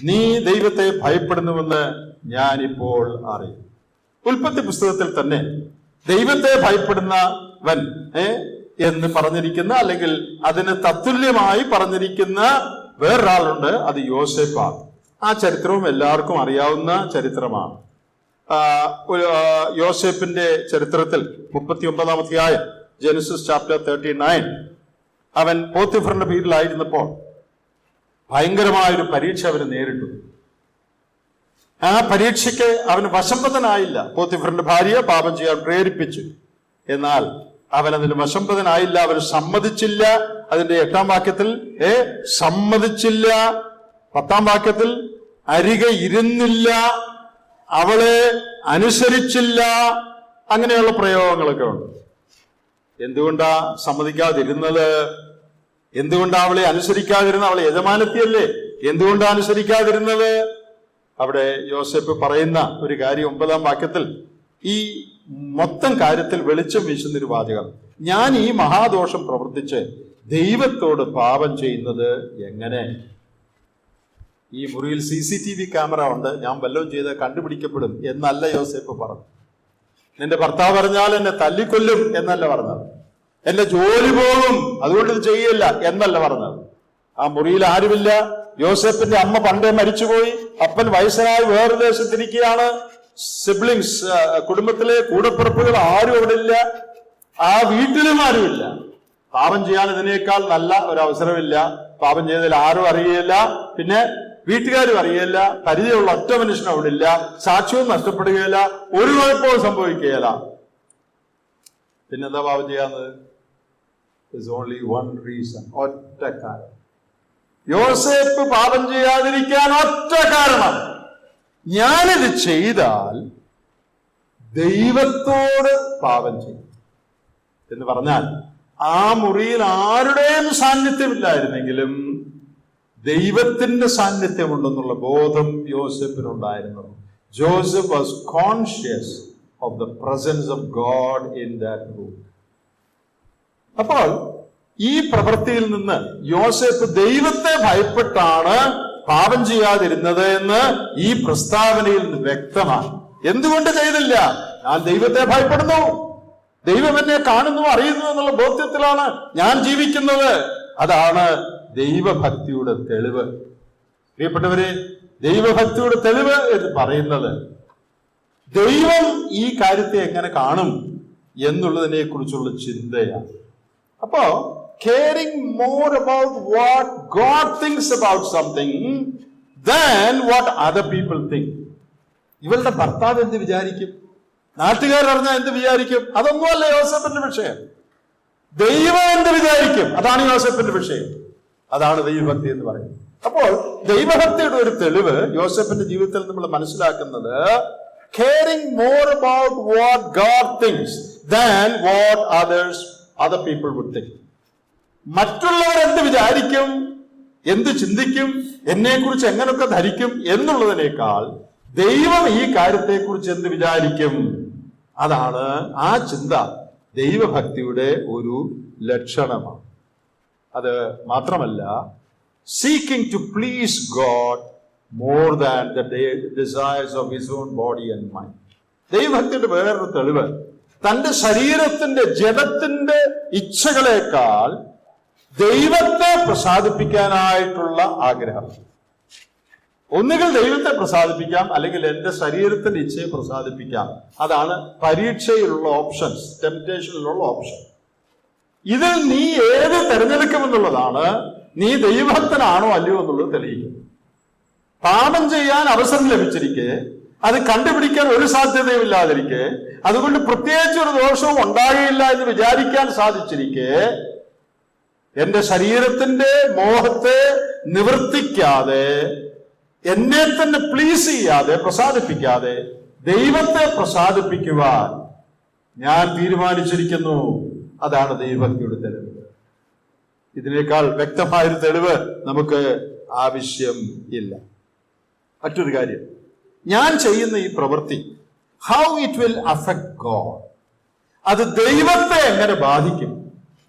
നീ ദൈവത്തെ ഭയപ്പെടുന്നുവെന്ന് ഞാനിപ്പോൾ അറിയും. ഉൽപ്പത്തി പുസ്തകത്തിൽ തന്നെ ദൈവത്തെ ഭയപ്പെടുന്നവൻ എന്ന് പറഞ്ഞിരിക്കുന്ന, അല്ലെങ്കിൽ അതിന് തത്തുല്യമായി പറഞ്ഞിരിക്കുന്ന വേറൊരാളുണ്ട്. അത് യോസേപ്പാണ്. ആ ചരിത്രവും എല്ലാവർക്കും അറിയാവുന്ന ചരിത്രമാണ്. യോസേപ്പിന്റെ ചരിത്രത്തിൽ 39-ാം അധ്യായം, ജെനസിസ് ചാപ്റ്റർ 39, അവൻ പോത്തിഫറിന്റെ കീഴിലായിരുന്നപ്പോൾ ഭയങ്കരമായൊരു പരീക്ഷ അവന് നേരിട്ടു. ആ പരീക്ഷയ്ക്ക് അവന് വശംവദനായില്ല. പോത്തിഫറിന്റെ ഭാര്യ പാപം ചെയ്യാൻ പ്രേരിപ്പിച്ചു. എന്നാൽ അവൻ അതിന് വശംവദനായില്ല, അവൻ സമ്മതിച്ചില്ല. അതിന്റെ 8-ാം വാക്യത്തിൽ സമ്മതിച്ചില്ല. 10-ാം വാക്യത്തിൽ അരികെ ഇരുന്നില്ല, അവളെ അനുസരിച്ചില്ല. അങ്ങനെയുള്ള പ്രയോഗങ്ങളൊക്കെ ഉണ്ട്. എന്തുകൊണ്ടാ സമ്മതിക്കാതിരുന്നത്? എന്തുകൊണ്ടാ അവളെ അനുസരിക്കാതിരുന്നത്? അവളെ യജമാനത്തിയല്ലേ. എന്തുകൊണ്ടാ അനുസരിക്കാതിരുന്നത്? അവിടെ യോസേപ്പ് പറയുന്ന ഒരു കാര്യം 9-ാം വാക്യത്തിൽ ഈ മൊത്തം കാര്യത്തിൽ വെളിച്ചം വീശുന്നൊരു വാചകം. ഞാൻ ഈ മഹാദോഷം പ്രവർത്തിച്ച് ദൈവത്തോട് പാപം ചെയ്യുന്നത് എങ്ങനെ? ഈ മുറിയിൽ CCTV ക്യാമറ ഉണ്ട്, ഞാൻ വല്ലതും ചെയ്ത് കണ്ടുപിടിക്കപ്പെടും എന്നല്ല യോസേപ്പ് പറഞ്ഞു. നിന്റെ ഭർത്താവ് പറഞ്ഞാൽ എന്നെ തല്ലിക്കൊല്ലും എന്നല്ല പറഞ്ഞത്. എന്റെ ജോലി പോകും, അതുകൊണ്ട് ഇത് ചെയ്യില്ല എന്നല്ല പറഞ്ഞത്. ആ മുറിയിൽ ആരുമില്ല. യോസേപ്പിന്റെ അമ്മ പണ്ടേ മരിച്ചുപോയി, അപ്പൻ വയസ്സനായി വേറെ ദേശത്തിരിക്കുകയാണ്. സിബ്ലിങ്സ്, കുടുംബത്തിലെ കൂടപ്പിറപ്പുകൾ ആരും അവിടെ ഇല്ല. ആ വീട്ടിലും ആരുമില്ല. പാപം ചെയ്യാൻ ഇതിനേക്കാൾ നല്ല ഒരു അവസരമില്ല. പാപം ചെയ്തതിൽ ആരും അറിയുകയില്ല, പിന്നെ വീട്ടുകാരും അറിയില്ല, പരിചയമുള്ള ഒറ്റ മനുഷ്യനും അവിടെ ഇല്ല, സാക്ഷ്യവും നഷ്ടപ്പെടുകയില്ല, ഒരു കുഴപ്പവും സംഭവിക്കുകയില്ല. പിന്നെന്താ പാപം ചെയ്യാന്നത്? ഓൺലി വൺ റീസൺ, ഒറ്റ കാരണം. യോസേപ്പ് പാപം ചെയ്യാതിരിക്കാൻ ഒറ്റ കാരണം, ഞാനിത് ചെയ്താൽ ദൈവത്തോട് പാപം ചെയ്യും എന്ന് പറഞ്ഞാൽ ആ മുറിയിൽ ആരുടെയും സാന്നിധ്യമില്ലായിരുന്നെങ്കിലും ദൈവത്തിന്റെ സാന്നിധ്യമുണ്ടെന്നുള്ള ബോധം യോസേപ്പിനുണ്ടായിരുന്നു. Joseph was conscious of the presence of God in that room. അപ്പോൾ ഈ പ്രവൃത്തിയിൽ നിന്ന് യോസേപ്പ് ദൈവത്തെ ഭയപ്പെട്ടാണ് പാപം ചെയ്യാതിരുന്നത് എന്ന് ഈ പ്രസ്താവനയിൽ നിന്ന് വ്യക്തമാണ്. എന്തുകൊണ്ട് ചെയ്തില്ല? ഞാൻ ദൈവത്തെ ഭയപ്പെടുന്നു, ദൈവം എന്നെ കാണുന്നു, അറിയുന്നു എന്നുള്ള ബോധ്യത്തിലാണ് ഞാൻ ജീവിക്കുന്നത്. അതാണ് ദൈവഭക്തിയുടെ തെളിവ്. പ്രിയപ്പെട്ടവരെ, ദൈവഭക്തിയുടെ തെളിവ് എന്ന് പറയുന്നത് ദൈവം ഈ കാര്യത്തെ എങ്ങനെ കാണും എന്നുള്ളതിനെ കുറിച്ചുള്ള ചിന്തയാണ്. അപ്പോ caring more about what God thinks about something than what other people think. ഇവളുടെ ഭർത്താവ് എന്ത് വിചാരിക്കും, നാട്ടുകാരറിഞ്ഞാൽ എന്ത് വിചാരിക്കും, അതൊന്നുമല്ല യോസേപ്പിന്റെ വിഷയം. ദൈവം എന്ത് വിചാരിക്കും, അതാണ് യോസേപ്പിന്റെ വിഷയം. അതാണ് ദൈവഭക്തി എന്ന് പറയുന്നത്. അപ്പോൾ ദൈവഭക്തിയുടെ ഒരു തെളിവ് യോസേപ്പിന്റെ ജീവിതത്തിൽ നമ്മൾ മനസ്സിലാക്കുന്നത് caring more about what God thinks than what other people would think. മറ്റുള്ളവർ എന്ത് വിചാരിക്കും, എന്ത് ചിന്തിക്കും, എന്നെക്കുറിച്ച് എങ്ങനെയൊക്കെ ധരിക്കും എന്നുള്ളതിനേക്കാൾ ദൈവം ഈ കാര്യത്തെക്കുറിച്ച് എന്ത് വിചാരിക്കും, അതാണ് ആ ചിന്ത ദൈവഭക്തിയുടെ ഒരു ലക്ഷണമാണ്. അത് മാത്രമല്ല, seeking to please God more than the desires of his own body and mind. ദൈവഭക്തിയുടെ വേറൊരു തെളിവ് തന്റെ ശരീരത്തിന്റെ ജഡത്തിന്റെ ഇച്ഛകളെക്കാൾ ദൈവത്തെ പ്രസാദിപ്പിക്കാനായിട്ടുള്ള ആഗ്രഹം. ഒന്നുകിൽ ദൈവത്തെ പ്രസാദിപ്പിക്കാം, അല്ലെങ്കിൽ എന്റെ ശരീരത്തിന്റെ ഇച്ഛയെ പ്രസാദിപ്പിക്കാം. അതാണ് പരീക്ഷയിലുള്ള ഓപ്ഷൻസ്, ടെംപ്റ്റേഷനിലുള്ള ഓപ്ഷൻ. ഇതിൽ നീ ഏത് തെരഞ്ഞെടുക്കുമെന്നുള്ളതാണ് നീ ദൈവഭക്തനാണോ അല്ലയോ എന്നുള്ളത് തെളിയിക്കുന്നത്. പാപം ചെയ്യാൻ അവസരം ലഭിച്ചിരിക്കെ, അത് കണ്ടുപിടിക്കാൻ ഒരു സാധ്യതയുമില്ലാതിരിക്കെ, അതുകൊണ്ട് പ്രത്യേകിച്ച് ഒരു ദോഷവും ഉണ്ടാകില്ല എന്ന് വിചാരിക്കാൻ സാധിച്ചിരിക്കെ, എന്റെ ശരീരത്തിന്റെ മോഹത്തെ നിവർത്തിക്കാതെ, എന്നെ തന്നെ പ്ലീസ് ചെയ്യാതെ, പ്രസാദിപ്പിക്കാതെ ദൈവത്തെ പ്രസാദിപ്പിക്കുവാൻ ഞാൻ തീരുമാനിച്ചിരിക്കുന്നു. അതാണ് ദൈവഭക്തിയുടെ തെളിവ്. ഇതിനേക്കാൾ വ്യക്തമായൊരു തെളിവ് നമുക്ക് ആവശ്യം ഇല്ല. മറ്റൊരു കാര്യം, ഞാൻ ചെയ്യുന്ന ഈ പ്രവൃത്തി how it will affect God, അത് ദൈവത്തെ എങ്ങനെ ബാധിക്കും?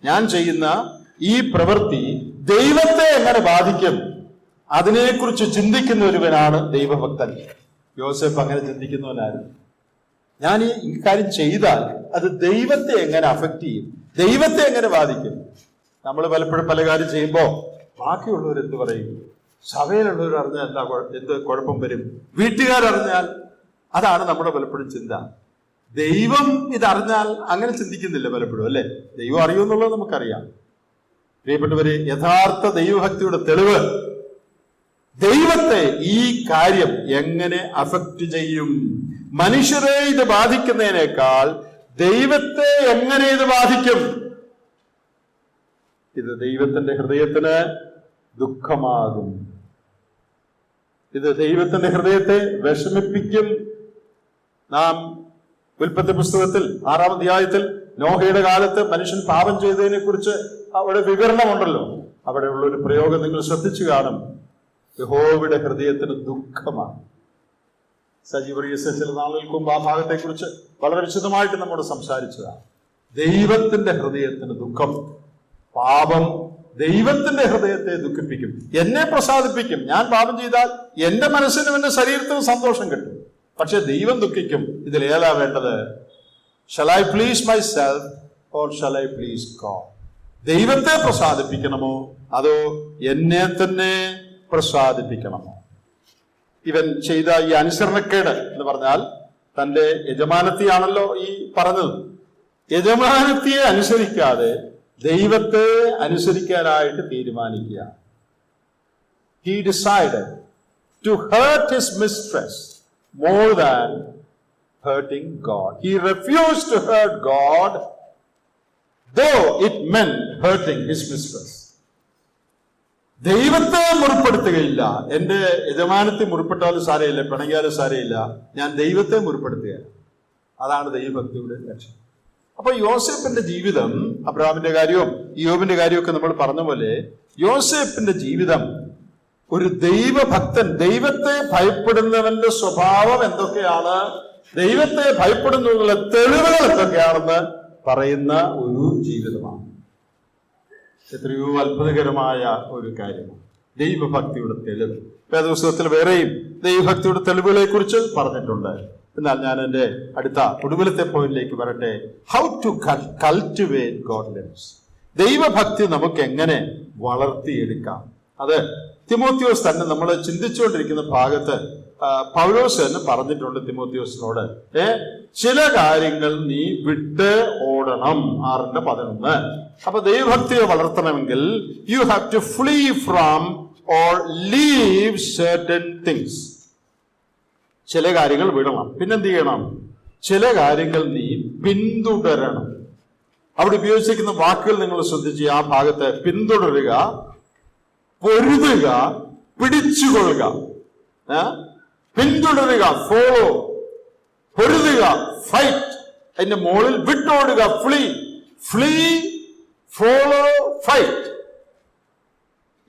ഞാൻ ചെയ്യുന്ന ഈ പ്രവൃത്തി ദൈവത്തെ എങ്ങനെ ബാധിക്കും? അതിനെക്കുറിച്ച് ചിന്തിക്കുന്ന ഒരുവനാണ് ദൈവഭക്തൻ. യോസേപ്പ് അങ്ങനെ ചിന്തിക്കുന്നവനായിരുന്നു. ഞാൻ ഈ കാര്യം ചെയ്താൽ അത് ദൈവത്തെ എങ്ങനെ അഫക്ട് ചെയ്യും, ദൈവത്തെ എങ്ങനെ ബാധിക്കും? നമ്മൾ പലപ്പോഴും പല കാര്യം ചെയ്യുമ്പോൾ ബാക്കിയുള്ളവർ എന്ത് പറയും, സഭയിലുള്ളവർ അറിഞ്ഞാൽ എന്ത് കുഴപ്പം വരും, വീട്ടുകാരറിഞ്ഞാൽ, അതാണ് നമ്മുടെ പലപ്പോഴും ചിന്ത. ദൈവം ഇതറിഞ്ഞാൽ അങ്ങനെ ചിന്തിക്കുന്നില്ല പലപ്പോഴും, അല്ലെ? ദൈവം അറിയുമെന്നുള്ളത് നമുക്കറിയാം. പ്രിയപ്പെട്ടവരെ, യഥാർത്ഥ ദൈവഭക്തിയുടെ തെളിവ് ദൈവത്തെ ഈ കാര്യം എങ്ങനെ അഫക്റ്റ് ചെയ്യും. മനുഷ്യരെ ഇത് ബാധിക്കുന്നതിനേക്കാൾ ദൈവത്തെ എങ്ങനെ ഇത് ബാധിക്കും? ഇത് ദൈവത്തിന്റെ ഹൃദയത്തിന് ദുഃഖമാകും. ഇത് ദൈവത്തിന്റെ ഹൃദയത്തെ വിഷമിപ്പിക്കും. നാം ഉൽപ്പത്തി പുസ്തകത്തിൽ 6-ാം അധ്യായത്തിൽ നോഹയുടെ കാലത്ത് മനുഷ്യൻ പാപം ചെയ്തതിനെ കുറിച്ച് അവിടെ വിവരണമുണ്ടല്ലോ. അവിടെയുള്ള ഒരു പ്രയോഗം നിങ്ങൾ ശ്രദ്ധിച്ചു കാണും. യഹോവയുടെ ഹൃദയത്തിന് ദുഃഖമാണ്. സജീവറിയസ് ചില നാളുകൾക്ക് മുമ്പ് ആ ഭാഗത്തെക്കുറിച്ച് വളരെ വിശദമായിട്ട് നമ്മോട് സംസാരിച്ചതാണ്. ദൈവത്തിന്റെ ഹൃദയത്തിന് ദുഃഖം. പാപം ദൈവത്തിന്റെ ഹൃദയത്തെ ദുഃഖിപ്പിക്കും, എന്നെ പ്രസാദിപ്പിക്കും. ഞാൻ പാപം ചെയ്താൽ എന്റെ മനസ്സിനും എന്റെ ശരീരത്തിനും സന്തോഷം കിട്ടും, പക്ഷെ ദൈവം ദുഃഖിക്കും. ഇതിൽ ഏതാ വേണ്ടത്? Shall I please my self or shall I please God? ദൈവത്തെ പ്രസാദിപ്പിക്കണമോ അതോ എന്നെ തന്നെ പ്രസാദിപ്പിക്കണമോ? ഇവൻ ചെയ്ത ഈ അനുസരണക്കേട് എന്ന് പറഞ്ഞാൽ തന്റെ യജമാനത്തെയാണല്ലോ ഈ പറഞ്ഞത്. യജമാനത്തിയെ അനുസരിക്കാതെ ദൈവത്തെ അനുസരിക്കാനായിട്ട് തീരുമാനിക്കുക. He decided to hurt his mistress more than hurting God. He refused to hurt God, though it meant hurting his mistress. ദൈവത്തെ മുറിപ്പെടുത്തുകയില്ല. എന്റെ യജമാനത്തെ മുറിപ്പെട്ടാലും സാരയില്ല, പിണങ്ങിയാലും സാരയില്ല, ഞാൻ ദൈവത്തെ മുറിപ്പെടുത്തുകയാണ്. അതാണ് ദൈവഭക്തിയുടെ ലക്ഷ്യം. അപ്പൊ യോസേപ്പിന്റെ ജീവിതം, അബ്രഹാമിന്റെ കാര്യവും യോബിന്റെ കാര്യമൊക്കെ നമ്മൾ പറഞ്ഞ പോലെ യോസേപ്പിന്റെ ജീവിതം ഒരു ദൈവഭക്തൻ, ദൈവത്തെ ഭയപ്പെടുന്നവന്റെ സ്വഭാവം എന്തൊക്കെയാണ്, ദൈവത്തെ ഭയപ്പെടുന്നതിനുള്ള തെളിവുകൾ എന്തൊക്കെയാണെന്ന് പറയുന്ന ഒരു ജീവിതമാണ്. എത്രയോ അത്ഭുതകരമായ ഒരു കാര്യമാണ് ദൈവഭക്തിയുടെ തെളിവ്. വേദപുസ്തകത്തിൽ വേറെയും ദൈവഭക്തിയുടെ തെളിവുകളെ കുറിച്ച് പറഞ്ഞിട്ടുണ്ട്. എന്നാൽ ഞാൻ എൻ്റെ അടുത്ത ഒടുവിലത്തെ പോയിന്റിലേക്ക് വരട്ടെ. How to cultivate godliness. ദൈവഭക്തി നമുക്ക് എങ്ങനെ വളർത്തിയെടുക്കാം? അത് തിമോത്തിയോസ് തന്നെ നമ്മൾ ചിന്തിച്ചുകൊണ്ടിരിക്കുന്ന ഭാഗത്ത് പൗലോസ് തന്നെ പറഞ്ഞിട്ടുണ്ട് തിമോത്തിയോസിനോട്. ചില കാര്യങ്ങൾ നീ വിട്ട് ഓടണം. 6:11. അപ്പൊ ദൈവഭക്തിയെ വളർത്തണമെങ്കിൽ you have to flee from or leave certain things. ചില കാര്യങ്ങൾ വിടണം. പിന്നെന്ത് ചെയ്യണം? ചില കാര്യങ്ങൾ നീ പിന്തുടരണം. അവിടെ ഉപയോഗിച്ചിരിക്കുന്ന വാക്കുകൾ നിങ്ങൾ ശ്രദ്ധിച്ച് ആ ഭാഗത്ത് പിന്തുടരുക, പൊരുതുക, പിടിച്ചുകൊള്ളുക. പിന്തുടരുക, ഫോളോ, പൊരുതുക, ഫൈറ്റ്. അതിന്റെ മുകളിൽ വിട്ടോടുക, ഫ്ലീ. Flea, follow, fight.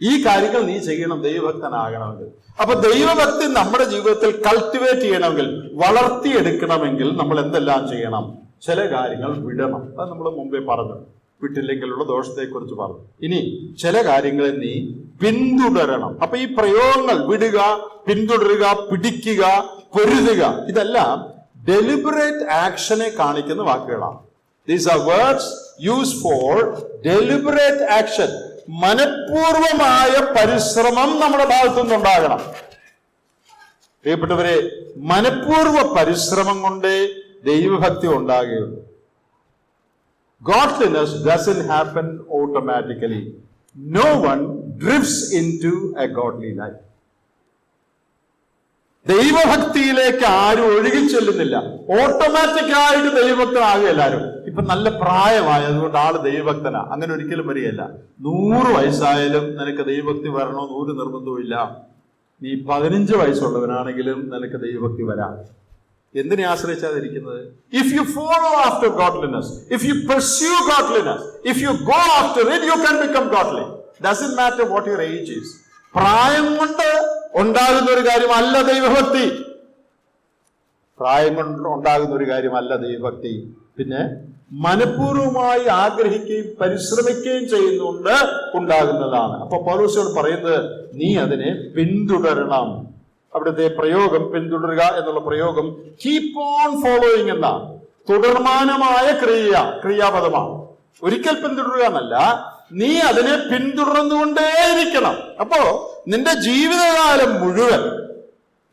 ഈ കാര്യങ്ങൾ നീ ചെയ്യണം ദൈവഭക്തനാകണമെങ്കിൽ. അപ്പൊ ദൈവഭക്തി നമ്മുടെ ജീവിതത്തിൽ കൾട്ടിവേറ്റ് ചെയ്യണമെങ്കിൽ, വളർത്തിയെടുക്കണമെങ്കിൽ നമ്മൾ എന്തെല്ലാം ചെയ്യണം? ചില കാര്യങ്ങൾ വിടണം. അത് നമ്മൾ മുമ്പേ പറഞ്ഞു, വിട്ടില്ലെങ്കിലുള്ള ദോഷത്തെക്കുറിച്ച് പറഞ്ഞു. ഇനി ചില കാര്യങ്ങളെ നീ പിന്തുടരണം. അപ്പൊ ഈ പ്രയോഗങ്ങൾ വിടുക, പിന്തുടരുക, പിടിക്കുക, പൊരുതുക, ഇതെല്ലാം ഡെലിബറേറ്റ് ആക്ഷനെ കാണിക്കുന്ന വാക്കുകളാണ്. These are words used for deliberate action. മനഃപൂർവമായ പരിശ്രമം നമ്മുടെ ഭാഗത്തുനിന്നുണ്ടാകണം. പ്രിയപ്പെട്ടവരെ, മനഃപൂർവ്വ പരിശ്രമം കൊണ്ടേ ദൈവഭക്തി ഉണ്ടാകുകയുള്ളൂ. Godliness doesn't happen automatically. No one drifts into a godly life. ദൈവഭക്തിയിലേക്ക് ആരും ഒഴുകിച്ചെല്ലുന്നില്ല. ഓട്ടോമാറ്റിക്കായിട്ട് ദൈവഭക്തനാകുക എല്ലാവരും. ഇപ്പൊ നല്ല പ്രായമായ അതുകൊണ്ട് ആള് ദൈവഭക്തനാ, അങ്ങനെ ഒരിക്കലും വരികയല്ല. 100 വയസ്സായാലും നിനക്ക് ദൈവഭക്തി വരണോ 100 നിർബന്ധവുമില്ല. നീ 15 വയസ്സുള്ളവനാണെങ്കിലും നിനക്ക് ദൈവഭക്തി വരാം. എന്തിനെ ആശ്രയിച്ചാതിരിക്കുന്നത്? If you follow after godliness, if you pursue godliness, if you go after it, you can become godly. Doesn't matter what your age is. പ്രായം കൊണ്ട് ഉണ്ടാകുന്ന ഒരു കാര്യമല്ല ദൈവഭക്തി. പ്രായം കൊണ്ട് ഉണ്ടാകുന്ന ഒരു കാര്യമല്ല ദൈവഭക്തി. പിന്നെ മനഃപൂർവ്വമായി ആഗ്രഹിക്കുകയും പരിശ്രമിക്കുകയും ചെയ്യുന്നുണ്ട് ഉണ്ടാകുന്നതാണ്. അപ്പൊ പൗലോസോട് പറയുന്നത് നീ അതിനെ പിന്തുടരണം. അവിടുത്തെ പ്രയോഗം പിന്തുടരുക എന്നുള്ള പ്രയോഗം കീപ് ഓൺ ഫോളോയിങ് എന്ന തുടർമാനമായ ക്രിയാപദമാണ്. ഒരിക്കൽ പിന്തുടരുക എന്നല്ല, നീ അതിനെ പിന്തുടർന്നുകൊണ്ടേയിരിക്കണം. അപ്പോ നിന്റെ ജീവിതകാലം മുഴുവൻ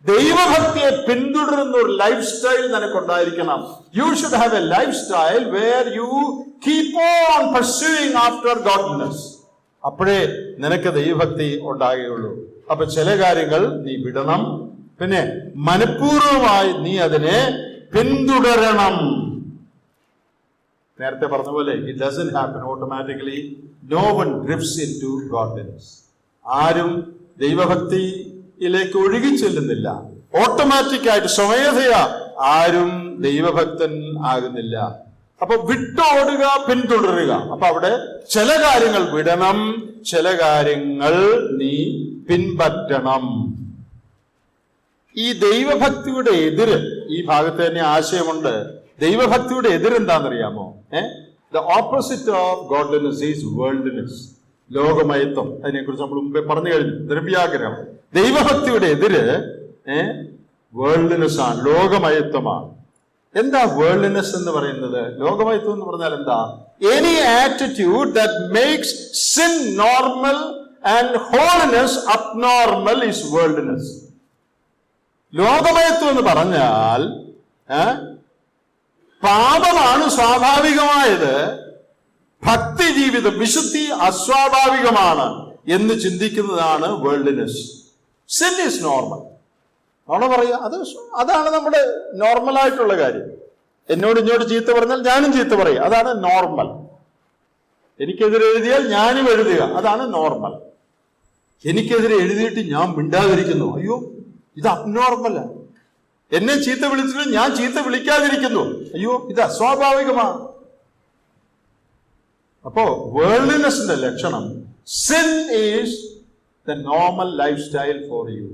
ദൈവഭക്തിയെ പിന്തുടരുന്ന ഒരു ലൈഫ് സ്റ്റൈൽ നിനക്കുണ്ടായിരിക്കണം. You should have a life style where you keep on pursuing after godliness. അപ്പോഴേ നിനക്ക് ദൈവഭക്തി ഉണ്ടാകുകയുള്ളൂ. അപ്പൊ ചില കാര്യങ്ങൾ നീ വിടണം. പിന്നെ മനഃപൂർവ്വമായി നീ അതിനെ പിന്തുടരണം. നേരത്തെ പറഞ്ഞ പോലെ it doesn't happen automatically. No one drifts into godliness. ആരും ദൈവഭക്തിയിലേക്ക് ഒഴുകിച്ചെല്ലുന്നില്ല. ഓട്ടോമാറ്റിക്കായിട്ട് സ്വമേധയാ ആരും ദൈവഭക്തൻ ആകുന്നില്ല. അപ്പൊ വിട്ടോടുക, പിന്തുടരുക. അപ്പൊ അവിടെ ചില കാര്യങ്ങൾ വിടണം, ചില കാര്യങ്ങൾ നീ പിൻപറ്റണം. ഈ ദൈവഭക്തിയുടെ എതിര്, ഈ ഭാഗത്ത് തന്നെ ആശയമുണ്ട്. ദൈവഭക്തിയുടെ എതിരെന്താണെന്നറിയാമോ? The opposite of godliness is worldliness. ലോകമയത്വം. അതിനെക്കുറിച്ച് നമ്മൾ മുമ്പേ പറഞ്ഞു കഴിഞ്ഞു. ദ്രവ്യാഗ്രഹം. ദൈവഭക്തിയുടെ എതിര് വേൾഡ്നെസ് ആണ്, ലോകമയത്വമാണ്. എന്താ വേൾഡ്നെസ് എന്ന് പറയുന്നത്? ലോകമയത്വം എന്ന് പറഞ്ഞാൽ എന്താ? Any attitude that makes sin normal and holiness abnormal is worldness. ലോകമയത്വം എന്ന് പറഞ്ഞാൽ പാപമാണ് സ്വാഭാവികമായത്, ഭക്തി ജീവിതം, വിശുദ്ധി അസ്വാഭാവികമാണ് എന്ന് ചിന്തിക്കുന്നതാണ് വേൾഡ്നെസ്. Sin is normal. അവിടെ പറയുക അതാണ് നമ്മുടെ നോർമലായിട്ടുള്ള കാര്യം. എന്നോട് ഇങ്ങോട്ട് ചീത്ത പറഞ്ഞാൽ ഞാനും ചീത്ത പറയുക, അതാണ് നോർമൽ. എനിക്കെതിരെ എഴുതിയാൽ ഞാനും എഴുതുക, അതാണ് നോർമൽ. എനിക്കെതിരെ എഴുതിയിട്ട് ഞാൻ മിണ്ടാതിരിക്കുന്നു, അയ്യോ ഇത് അബ്നോർമലാണ്. എന്നെ ചീത്ത വിളിച്ചിട്ട് ഞാൻ ചീത്ത വിളിക്കാതിരിക്കുന്നു, അയ്യോ ഇത് അസ്വാഭാവികമാണ്. അപ്പോ വേൾഡ്നെസിന്റെ ലക്ഷണം sin is the normal life style for you.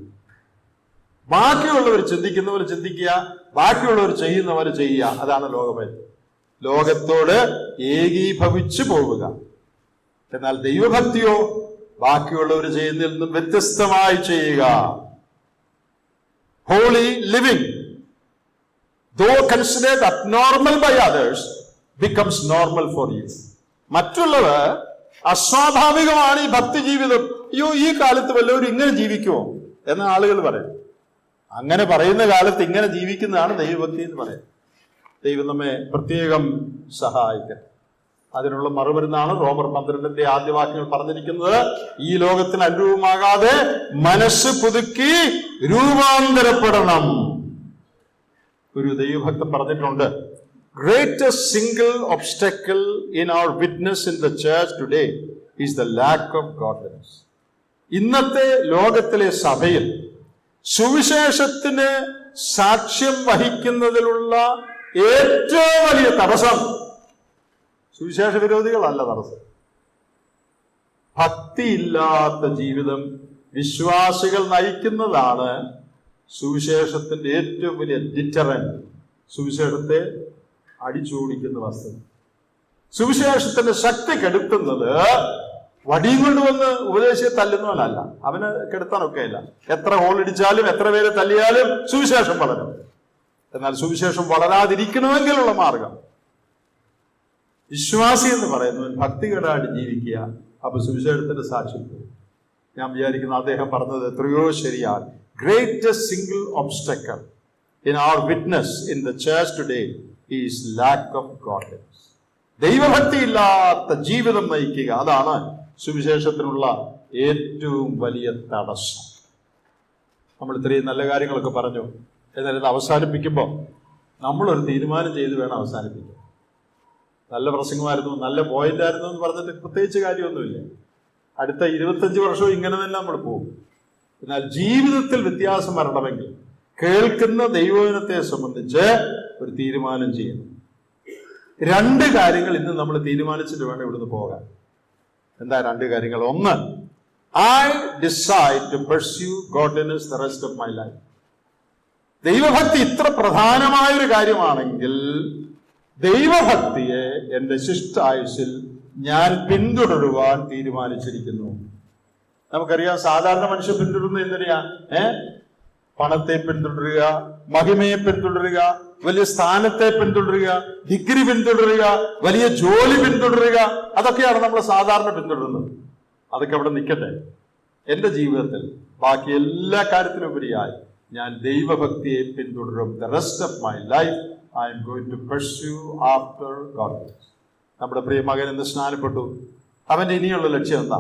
ബാക്കിയുള്ളവർ ചിന്തിക്കുന്നവർ ചിന്തിക്കുക, ബാക്കിയുള്ളവർ ചെയ്യുന്നവർ ചെയ്യുക, അതാണ് ലോകമയത്വം. ലോകത്തോട് ഏകീഭവിച്ചു പോവുക. എന്നാൽ ദൈവഭക്തിയോ ബാക്കിയുള്ളവർ ചെയ്യുന്നതിൽ നിന്നും വ്യത്യസ്തമായി ചെയ്യുക. Holy living, though considered abnormal by others, becomes normal for you. മറ്റുള്ളവർ അസ്വാഭാവികമാണ് ഈ ഭക്തി ജീവിതം, അയ്യോ ഈ കാലത്ത് വല്ലവരും ഇങ്ങനെ ജീവിക്കുമോ എന്ന ആളുകൾ പറയും. അങ്ങനെ പറയുന്ന കാലത്ത് ഇങ്ങനെ ജീവിക്കുന്നതാണ് ദൈവഭക്തി എന്ന് പറയാം. ദൈവം നമ്മെ പ്രത്യേകം സഹായിക്കട്ടെ. അതിനുള്ള മറുമരുന്നാണ് റോമർ 12 ആദ്യ വാക്യങ്ങൾ പറഞ്ഞിരിക്കുന്നത്. ഈ ലോകത്തിന് അനുരൂപമാകാതെ മനസ്സ് പുതുക്കി രൂപാന്തരപ്പെടണം. ഒരു ദൈവഭക്തൻ പറഞ്ഞിട്ടുണ്ട്, greatest single obstacle in our witness in the church today is the lack of godliness. ഇന്നത്തെ ലോകത്തിലെ സഭയിൽ സുവിശേഷത്തിന് സാക്ഷ്യം വഹിക്കുന്നതിലുള്ള ഏറ്റവും വലിയ തടസ്സം സുവിശേഷ വിരോധികളല്ല തടസ്സം, ഭക്തിയില്ലാത്ത ജീവിതം വിശ്വാസികൾ നയിക്കുന്നതാണ് സുവിശേഷത്തിന്റെ ഏറ്റവും വലിയ ഡിറ്ററന്റ്. സുവിശേഷത്തെ അടിച്ചോടിക്കുന്ന വസ്തുത. സുവിശേഷത്തിന്റെ ശക്തി കെടുത്തുന്നത് വടിയും കൊണ്ടുവന്ന് ഉപദേശിയെ തല്ലുന്നവനല്ല, അവന് കെടുത്താനൊക്കെ ഇല്ല. എത്ര ഹോളിടിച്ചാലും എത്ര പേരെ തല്ലിയാലും സുവിശേഷം വളരും. എന്നാൽ സുവിശേഷം വളരാതിരിക്കണമെങ്കിലുള്ള മാർഗം വിശ്വാസി എന്ന് പറയുന്നവൻ ഭക്തികേടായിട്ട് ജീവിക്കുക. അപ്പൊ സുവിശേഷത്തിന്റെ സാക്ഷ്യം പോകും. ഞാൻ വിചാരിക്കുന്നു അദ്ദേഹം പറഞ്ഞത് എത്രയോ ശരിയാണ്. Greatest single obstacle in our witness in the church today is lack of godliness. ദൈവഭക്തി ഇല്ലാത്ത ജീവിതം നയിക്കുക, അതാണ് സുവിശേഷത്തിനുള്ള ഏറ്റവും വലിയ തടസ്സം. നമ്മൾ ഇത്രയും നല്ല കാര്യങ്ങളൊക്കെ പറഞ്ഞു. എന്നാൽ ഇത് അവസാനിപ്പിക്കുമ്പോൾ നമ്മളൊരു തീരുമാനം ചെയ്ത് വേണം അവസാനിപ്പിക്കാൻ. നല്ല പ്രസംഗമായിരുന്നു, നല്ല പോയിന്റ് ആയിരുന്നു എന്ന് പറഞ്ഞിട്ട് പ്രത്യേകിച്ച് കാര്യമൊന്നുമില്ല. അടുത്ത 25 വർഷവും ഇങ്ങനെ തന്നെ നമ്മൾ പോകും. എന്നാൽ ജീവിതത്തിൽ വ്യത്യാസം വരണമെങ്കിൽ കേൾക്കുന്ന ദൈവവചനത്തെ സംബന്ധിച്ച് ഒരു തീരുമാനം ചെയ്യണം. 2 കാര്യങ്ങൾ ഇന്ന് നമ്മൾ തീരുമാനിച്ചിട്ട് വേണം ഇവിടുന്ന് പോകാൻ. എന്താ 2 കാര്യങ്ങൾ? ഒന്ന്, I decide to pursue godliness the rest of my life. ദൈവഭക്തി ഇത്ര പ്രധാനമായൊരു കാര്യമാണെങ്കിൽ ദൈവഭക്തിയെ എൻ്റെ ശിഷ്ടായുസ്സിൽ ഞാൻ പിന്തുടരുവാൻ തീരുമാനിച്ചിരിക്കുന്നു. നമുക്കറിയാം, സാധാരണ മനുഷ്യൻ പിന്തുടരുന്നത് എന്തിനാ? പണത്തെ പിന്തുടരുക, മഹിമയെ പിന്തുടരുക, വലിയ സ്ഥാനത്തെ പിന്തുടരുക, ഡിഗ്രി പിന്തുടരുക, വലിയ ജോലി പിന്തുടരുക, അതൊക്കെയാണ് നമ്മൾ സാധാരണ പിന്തുടരുന്നത്. അതൊക്കെ അവിടെ നിൽക്കട്ടെ. എൻ്റെ ജീവിതത്തിൽ ബാക്കി എല്ലാ കാര്യത്തിനുപരിയായി ഞാൻ ദൈവഭക്തിയെ പിന്തുടരും. The rest of my life I am going to pursue after godliness. നമ്മുടെ പ്രിയ മകൻ ഇന്ന് സ്നാനപ്പെട്ടു. അവന്റെ ഇനിയുള്ള ലക്ഷ്യം എന്താ?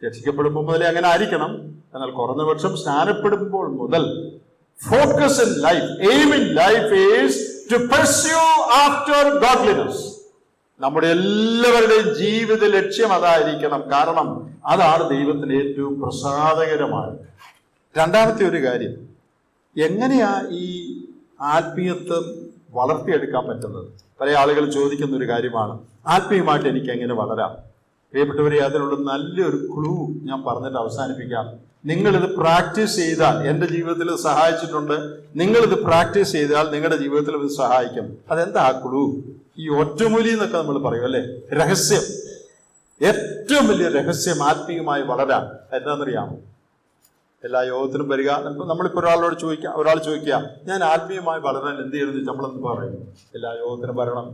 രക്ഷിക്കപ്പെടുമ്പോൾ മുതലേ അങ്ങനെ ആയിരിക്കണം. എന്നാൽ കുറഞ്ഞപക്ഷം സ്നാനപ്പെടുമ്പോൾ മുതൽ focus in life, aim in life is to pursue after godliness. നമ്മുടെ എല്ലാവരുടെയും ജീവിത ലക്ഷ്യം അതായിരിക്കണം. കാരണം അതാണ് ദൈവത്തിന് ഏറ്റവും പ്രസാദകരമാണ്. രണ്ടാമത്തെ ഒരു കാര്യം, എങ്ങനെയാ ഈ ആത്മീയത്വം വളർത്തിയെടുക്കാൻ പറ്റുന്നത്? പല ആളുകൾ ചോദിക്കുന്ന ഒരു കാര്യമാണ്, ആത്മീയമായിട്ട് എനിക്ക് എങ്ങനെ വളരാം? പ്രിയപ്പെട്ടവരെ, അതിനുള്ള നല്ലൊരു ക്ലൂ ഞാൻ പറഞ്ഞിട്ട് അവസാനിപ്പിക്കാം. നിങ്ങളിത് പ്രാക്ടീസ് ചെയ്താൽ, എൻ്റെ ജീവിതത്തിൽ ഇത് സഹായിച്ചിട്ടുണ്ട്, നിങ്ങളിത് പ്രാക്ടീസ് ചെയ്താൽ നിങ്ങളുടെ ജീവിതത്തിൽ ഇത് സഹായിക്കും. അതെന്താ ആ ക്ലൂ? ഈ ഒറ്റമൂലി എന്നൊക്കെ നമ്മൾ പറയും അല്ലെ, രഹസ്യം, ഏറ്റവും വലിയ രഹസ്യം ആത്മീയമായി വളരാൻ എന്താണെന്നറിയാമോ? എല്ലാ യോഗത്തിനും വരിക. നമ്മളിപ്പോൾ ഒരാൾ ചോദിക്കുക ഞാൻ ആത്മീയമായി വളരാൻ എന്ത് ചെയ്യണമെന്ന് നമ്മളെന്ന് പറയും. എല്ലാ യോഗത്തിനും വരണം,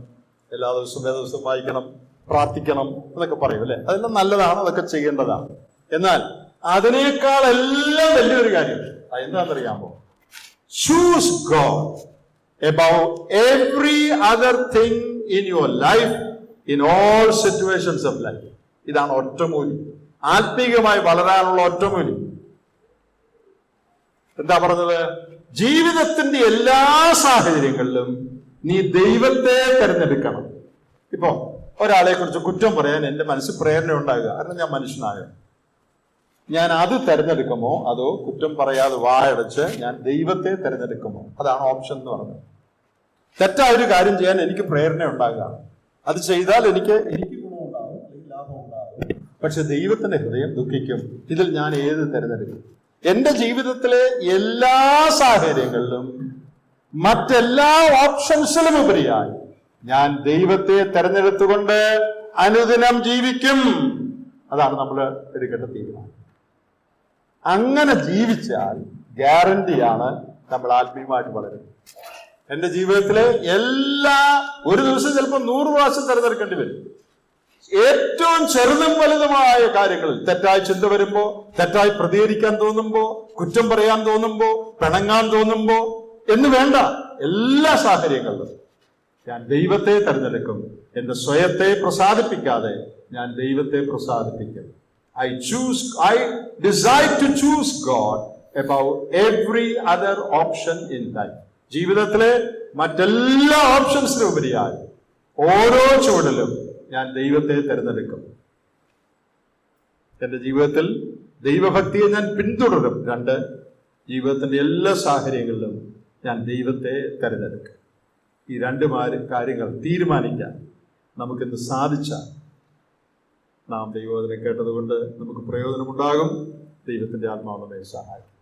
എല്ലാ ദിവസവും വേദദിവസം വായിക്കണം, പ്രാർത്ഥിക്കണം എന്നൊക്കെ പറയും അല്ലെ. അതെല്ലാം നല്ലതാണ്, അതൊക്കെ ചെയ്യേണ്ടതാണ്. എന്നാൽ അതിനേക്കാൾ എല്ലാം വലിയൊരു കാര്യം എന്താണെന്നറിയാമോ? Choose God above every other thing in your life, in all situations of life. ഇതാണ് ഒറ്റമൂലി, ആത്മീകമായി വളരാനുള്ള ഒറ്റമൂലി. എന്താ പറഞ്ഞത്? ജീവിതത്തിന്റെ എല്ലാ സാഹചര്യങ്ങളിലും നീ ദൈവത്തെ തിരഞ്ഞെടുക്കണം. ഇപ്പോ ഒരാളെ കുറിച്ച് കുറ്റം പറയാൻ എന്റെ മനസ്സിൽ പ്രേരണ ഉണ്ടാകുക, കാരണം ഞാൻ മനുഷ്യനായ, ഞാൻ അത് തിരഞ്ഞെടുക്കുമോ അതോ കുറ്റം പറയാതെ വായടച്ച് ഞാൻ ദൈവത്തെ തിരഞ്ഞെടുക്കുമോ? അതാണ് ഓപ്ഷൻ എന്ന് പറഞ്ഞത്. തെറ്റായ ഒരു കാര്യം ചെയ്യാൻ എനിക്ക് പ്രേരണ ഉണ്ടാകുക, അത് ചെയ്താൽ എനിക്ക് ഗുണമുണ്ടാകും, അല്ലെങ്കിൽ ലാഭം ഉണ്ടാകും, പക്ഷെ ദൈവത്തിന്റെ ഹൃദയം ദുഃഖിക്കും. ഇതിൽ ഞാൻ ഏത് തിരഞ്ഞെടുക്കും? എന്റെ ജീവിതത്തിലെ എല്ലാ സാഹചര്യങ്ങളിലും മറ്റെല്ലാ ഓപ്ഷൻസിലും ഉപരിയായി ഞാൻ ദൈവത്തെ തെരഞ്ഞെടുത്തുകൊണ്ട് അനുദിനം ജീവിക്കും. അതാണ് നമ്മൾ എടുക്കേണ്ട തീരുമാനം. അങ്ങനെ ജീവിച്ചാൽ ഗ്യാരണ്ടിയാണ് നമ്മൾ ആത്മീയമായിട്ട് വളരും. എന്റെ ജീവിതത്തിലെ ഒരു ദിവസം ചിലപ്പോൾ 100 പ്രാവശ്യം തെരഞ്ഞെടുക്കേണ്ടി വരും. ഏറ്റവും ചെറുതും വലുതുമായ കാര്യങ്ങളിൽ തെറ്റായ ചിന്ത വരുമ്പോ, തെറ്റായി പ്രതികരിക്കാൻ തോന്നുമ്പോ, കുറ്റം പറയാൻ തോന്നുമ്പോ, പിണങ്ങാൻ തോന്നുമ്പോ എന്ന് വേണ്ട, എല്ലാ സാഹചര്യങ്ങളിലും ഞാൻ ദൈവത്തെ തെരഞ്ഞെടുക്കും. എന്റെ സ്വയത്തെ പ്രസാദിപ്പിക്കാതെ ഞാൻ ദൈവത്തെ പ്രസാദിപ്പിക്കും. I decide to choose God above every other option in life. ജീവിതത്തിലെ മറ്റെല്ലാ ഓപ്ഷൻസിനും ഉപരിയായി ഓരോ ചുവടിലും ഞാൻ ദൈവത്തെ തിരഞ്ഞെടുക്കും. എന്റെ ജീവിതത്തിൽ ദൈവഭക്തിയെ ഞാൻ പിന്തുടരും. 2, ജീവിതത്തിന്റെ എല്ലാ സാഹചര്യങ്ങളിലും ഞാൻ ദൈവത്തെ തിരഞ്ഞെടുക്കും. ഈ 2 കാര്യങ്ങൾ തീരുമാനിക്കാൻ നമുക്കിന്ന് സാധിച്ചാൽ നാം ദൈവവചനം കേട്ടതുകൊണ്ട് നമുക്ക് പ്രയോജനമുണ്ടാകും. ദൈവത്തിന്റെ ആത്മാവ് നമ്മെ സഹായിക്കും.